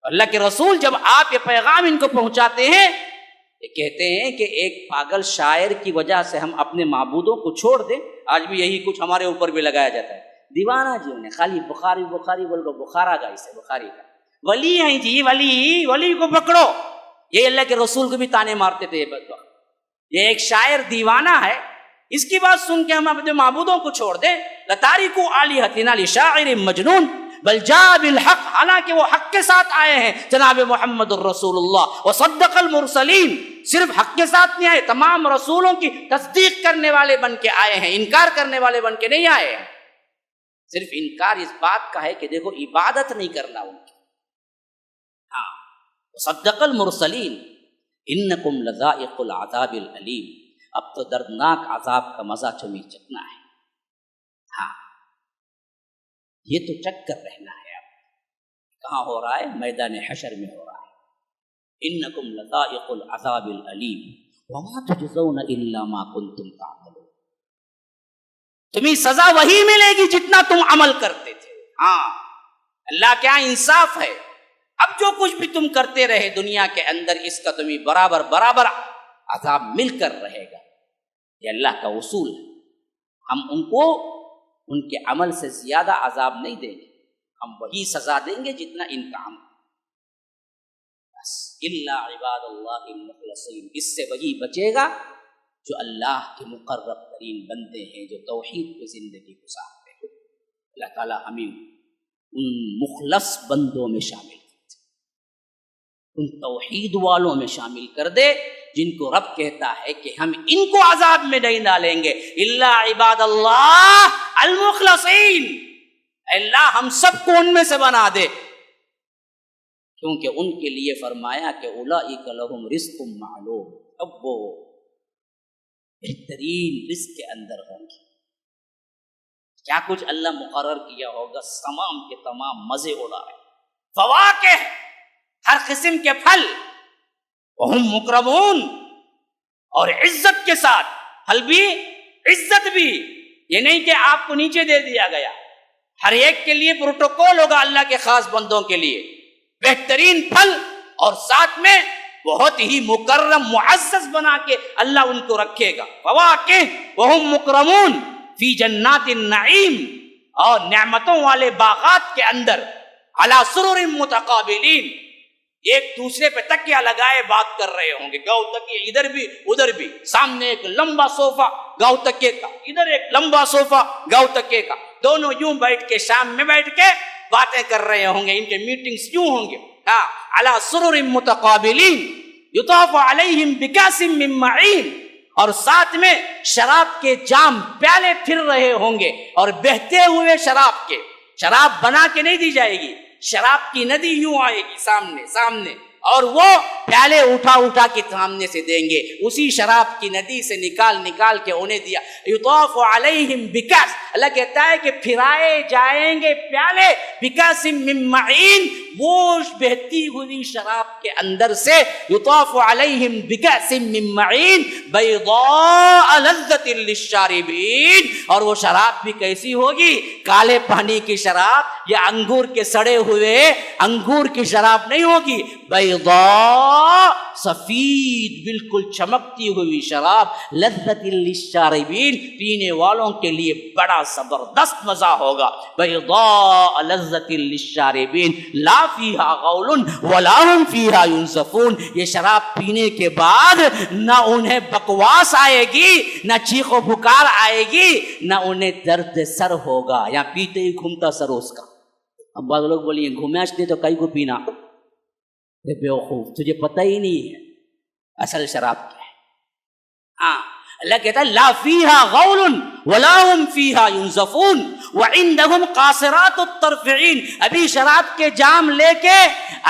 اللہ کے رسول جب آپ یہ پیغام ان کو پہنچاتے ہیں، یہ کہتے ہیں کہ ایک پاگل شاعر کی وجہ سے ہم اپنے معبودوں کو چھوڑ دیں. آج بھی یہی کچھ ہمارے اوپر بھی لگایا جاتا ہے. دیوانہ جی انہیں خالی بخاری بول کو بخارا گا، اسے بخاری کا ولی ہیں جی، ولی کو پکڑو. یہ اللہ کے رسول کو بھی تانے مارتے تھے. یہ ایک شاعر دیوانہ ہے، اس کی بات سن کے ہم اپنے معبودوں کو چھوڑ دیں. لَتَارِكُو آلِهَتِنَا لِشَاعِرٍ مَجْنُونَ بل جاء بالحق، حالانکہ وہ حق کے ساتھ آئے ہیں جناب محمد الرسول اللہ. وصدق المرسلین، صرف حق کے ساتھ نہیں آئے، تمام رسولوں کی تصدیق کرنے والے بن کے آئے ہیں، انکار کرنے والے بن کے نہیں آئے ہیں. صرف انکار اس بات کا ہے کہ دیکھو عبادت نہیں کرنا ان کی. ہاں وصدق المرسلین انکم لذائق العذاب العلیم. اب تو دردناک عذاب کا مزہ تمہیں چکھنا ہے. ہاں یہ تو چک کر رہنا ہے. اب کہاں ہو رہا ہے؟ میدان حشر میں ہو رہا ہے. انکم لذائق العذاب العلیم وما تجزون الا ما کنتم تعملون. تمہیں سزا وہی ملے گی جتنا تم عمل کرتے تھے. ہاں اللہ کیا انصاف ہے. اب جو کچھ بھی تم کرتے رہے دنیا کے اندر، اس کا تمہیں برابر عذاب مل کر رہے گا. یہ اللہ کا اصول ہے. ہم ان کو ان کے عمل سے زیادہ عذاب نہیں دیں گے، ہم وہی سزا دیں گے جتنا ان کا عمل. بس الا عباد اللہ المخلصین، اس سے وہی بچے گا جو اللہ کے مقرب ترین بندے ہیں، جو توحید پہ زندگی گزارتے ہیں. اللہ تعالیٰ ہمیں ان مخلص بندوں میں شامل کر دے، ان توحید والوں میں شامل کر دے جن کو رب کہتا ہے کہ ہم ان کو عذاب میں نہیں ڈالیں گے. الا عباد اللہ المخلصین، اللہ ہم سب کو ان میں سے بنا دے، کیونکہ ان کے لیے فرمایا کہ اولئک لہم رزق معلوم. اب وہ بہترین رزق کے اندر ہوں گے. کیا کچھ اللہ مقرر کیا ہوگا، تمام کے تمام مزے اڑا رہے. فواکہ، ہر قسم کے پھل، وہم مکرمون، اور عزت کے ساتھ. پھل بھی عزت بھی، یہ نہیں کہ آپ کو نیچے دے دیا گیا. ہر ایک کے لیے پروٹوکول ہوگا اللہ کے خاص بندوں کے لیے. بہترین پھل اور ساتھ میں بہت ہی مکرم معزز بنا کے اللہ ان کو رکھے گا. فواکہ وہم مکرمون فی جنات النعیم، اور نعمتوں والے باغات کے اندر علی سرر متقابلین، ایک دوسرے پہ تکیہ لگائے بات کر رہے ہوں گے. گاؤ تکیے ادھر بھی ادھر بھی، سامنے ایک لمبا صوفہ گاؤ تکیے کا، ادھر ایک لمبا صوفہ گاؤ تکیے کا، دونوں یوں بیٹھ کے شام میں بیٹھ کے باتیں کر رہے ہوں گے. ان کے میٹنگز یوں ہوں گے. علی سرر متقابلین یطاف علیہم بکاس من معین، اور ساتھ میں شراب کے جام پیالے پھر رہے ہوں گے، اور بہتے ہوئے شراب کے، شراب بنا کے نہیں دی جائے گی، شراب کی ندی یوں آئے گی سامنے سامنے، اور وہ پیالے اٹھا اٹھا کے سامنے سے دیں گے، اسی شراب کی ندی سے نکال نکال کے انہیں دیا. یطاف علیہم بکاس، اللہ کہتا ہے کہ پھرائے جائیں گے پیالے بکاس من معین، وہ بہتی ہوئی شراب کے اندر سے. یطاف علیہم بکاس من معین بیضاء لذۃ للشاربین، اور وہ شراب بھی کیسی ہوگی؟ کالے پانی کی شراب یا انگور کے سڑے ہوئے انگور کی شراب نہیں ہوگی، بیضاء سفید بالکل چمکتی ہوئی شراب، لذۃ للشاربین پینے والوں کے لیے بڑا زبردست مزہ ہوگا. بیضاء لذۃ للشاربین لا فیہا غول ولا هم فیہا ینزفون، یہ شراب پینے کے بعد نہ انہیں بکواس آئے گی، نہ چیخ و پکار آئے گی، نہ انہیں درد سر ہوگا. یا پیتے ہی گھومتا سر اس کا. اب بعض لوگ بولیں گے گھومیاچتے تو کئی کو پینا، بیوقوف تجھے پتہ ہی نہیں ہے اصل شراب کیا ہے. اللہ کہتا ہے لا فیہا غول ولا هم فیہا ینزفون وعندہم قاصرات الطرف عین. ابھی شراب کے جام لے کے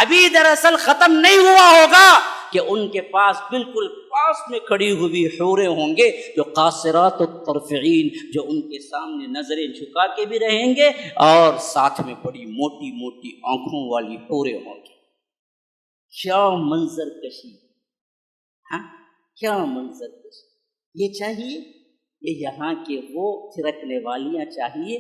ابھی دراصل ختم نہیں ہوا ہوگا کہ ان کے پاس بالکل پاس میں کھڑی ہوئی حوریں ہوں گے جو قاصرات الطرف عین، جو ان کے سامنے نظریں جھکا کے بھی رہیں گے اور ساتھ میں بڑی موٹی موٹی آنکھوں والی حوریں ہوں گی. کیا منظر کشی، کیا منظر کشی. یہ چاہیے یہ یہاں کے وہ تھرکنے والیاں چاہیے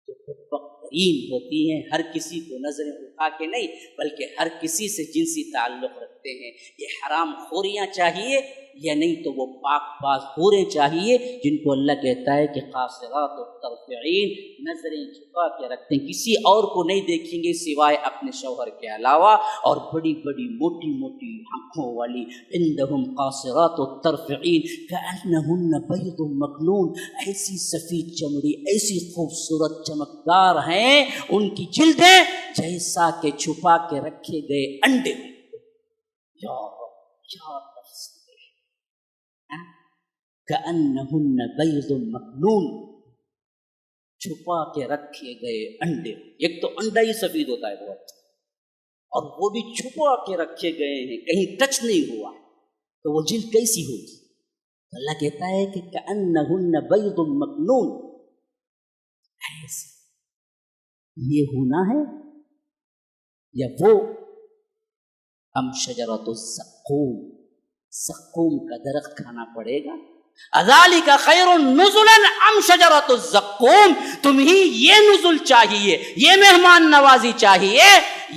جو بدبخترین ہوتی ہیں، ہر کسی کو نظریں اٹھا کے نہیں بلکہ ہر کسی سے جنسی تعلق رکھتے ہیں. یہ حرام خوریاں چاہیے یا نہیں تو وہ پاک باز حوریں چاہیے جن کو اللہ کہتا ہے کہ قاصرات الطرف عین، نظریں جھکا کے رکھتے ہیں، کسی اور کو نہیں دیکھیں گے سوائے اپنے شوہر کے علاوہ، اور بڑی بڑی موٹی موٹی آنکھوں والی. عندہم قاصرات الطرف عین کأنہن بیض مکنون، ایسی سفید چمڑی ایسی خوبصورت چمکدار ہیں ان کی جلدیں جیسا کہ چھپا کے رکھے گئے انڈے. یا رب کیا تفسیر ہے. کأنہن بیض مکنون، چھپا کے رکھے گئے انڈے. ایک تو انڈا ہی سفید ہوتا ہے بہت، اور وہ بھی چھپا کے رکھے گئے ہیں، کہیں ٹچ نہیں ہوا، تو وہ جلد کیسی ہوگی؟ اللہ کہتا ہے کہ کأنہن بیض مکنون. ایسے یہ ہونا ہے یا وہ ام شجرۃ الزقوم، زقوم کا درخت کھانا پڑے گا. اذالک خیر نزلا ام شجرۃ الزقوم، تمہیں یہ نزل چاہیے، یہ مہمان نوازی چاہیے،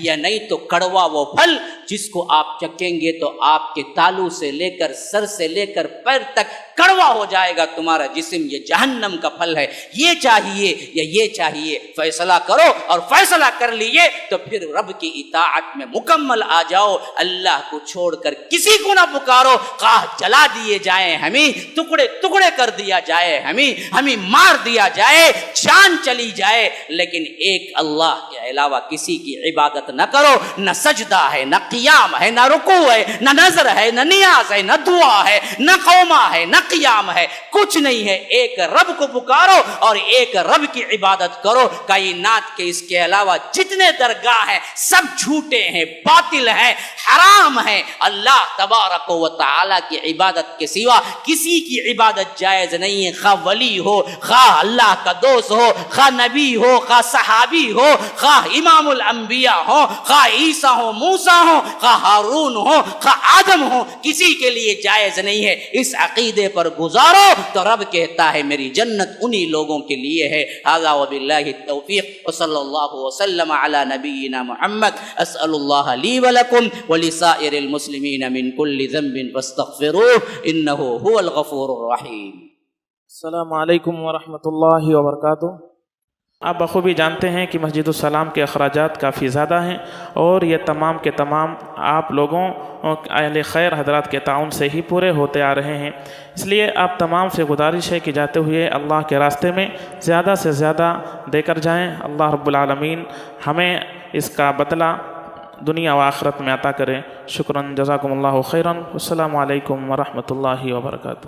یا نہیں تو کڑوا وہ پھل جس کو آپ چکیں گے تو آپ کے تالو سے لے کر سر سے لے کر پیر تک کڑوا ہو جائے گا تمہارا جسم. یہ جہنم کا پھل ہے. یہ چاہیے یا یہ چاہیے؟ فیصلہ کرو، اور فیصلہ کر لیے تو پھر رب کی اطاعت میں مکمل آ جاؤ. اللہ کو چھوڑ کر کسی کو نہ پکارو، خواہ جلا دیے جائیں ہمیں، ٹکڑے ٹکڑے کر دیا جائے ہمیں مار دیا جائے، جان چلی جائے، لیکن ایک اللہ کے علاوہ کسی کی عبادت نہ کرو. نہ سجدہ ہے، نہ قیام ہے، نہ رکوع ہے، نہ نظر ہے، نہ نیاز ہے، نہ دعا ہے، نہ قومہ ہے، نہ قیام ہے، کچھ نہیں ہے. ایک رب کو پکارو اور ایک رب کی عبادت کرو. کائنات کے اس کے علاوہ جتنے درگاہ ہیں سب جھوٹے ہیں، باطل ہیں، حرام ہیں. اللہ تبارک و تعالی کی عبادت کے سوا کسی کی عبادت جائز نہیں ہے، خواہ ولی ہو، خواہ اللہ کا دوست ہو، خواہ نبی ہو، خواہ صحابی ہو، خواہ خواہ امام الانبیاء ہوں، خواہ عیسیٰ ہوں، موسیٰ ہوں، خواہ ہارون ہوں، خواہ آدم ہوں، کسی کے لیے جائز نہیں ہے۔ اس عقیدے پر گزارو تو رب کہتا ہے میری جنت انہی لوگوں کے لیے ہے۔ ھذا وباللہ التوفیق وصلی اللہ وسلم علی نبینا محمد۔ اسأل اللہ لی ولکم ولسائر المسلمین من کل ذنب فاستغفروہ انہ هو الغفور الرحیم۔ السلام علیکم ورحمۃ اللہ وبرکاتہ۔ آپ بخوبی جانتے ہیں کہ مسجد السلام کے اخراجات کافی زیادہ ہیں اور یہ تمام کے تمام آپ لوگوں اہل خیر حضرات کے تعاون سے ہی پورے ہوتے آ رہے ہیں۔ اس لیے آپ تمام سے گزارش ہے کہ جاتے ہوئے اللہ کے راستے میں زیادہ سے زیادہ دے کر جائیں۔ اللہ رب العالمین ہمیں اس کا بدلہ دنیا و آخرت میں عطا کرے۔ شکراً، جزاکم اللہ خیراً۔ السلام علیکم ورحمۃ اللہ وبرکاتہ۔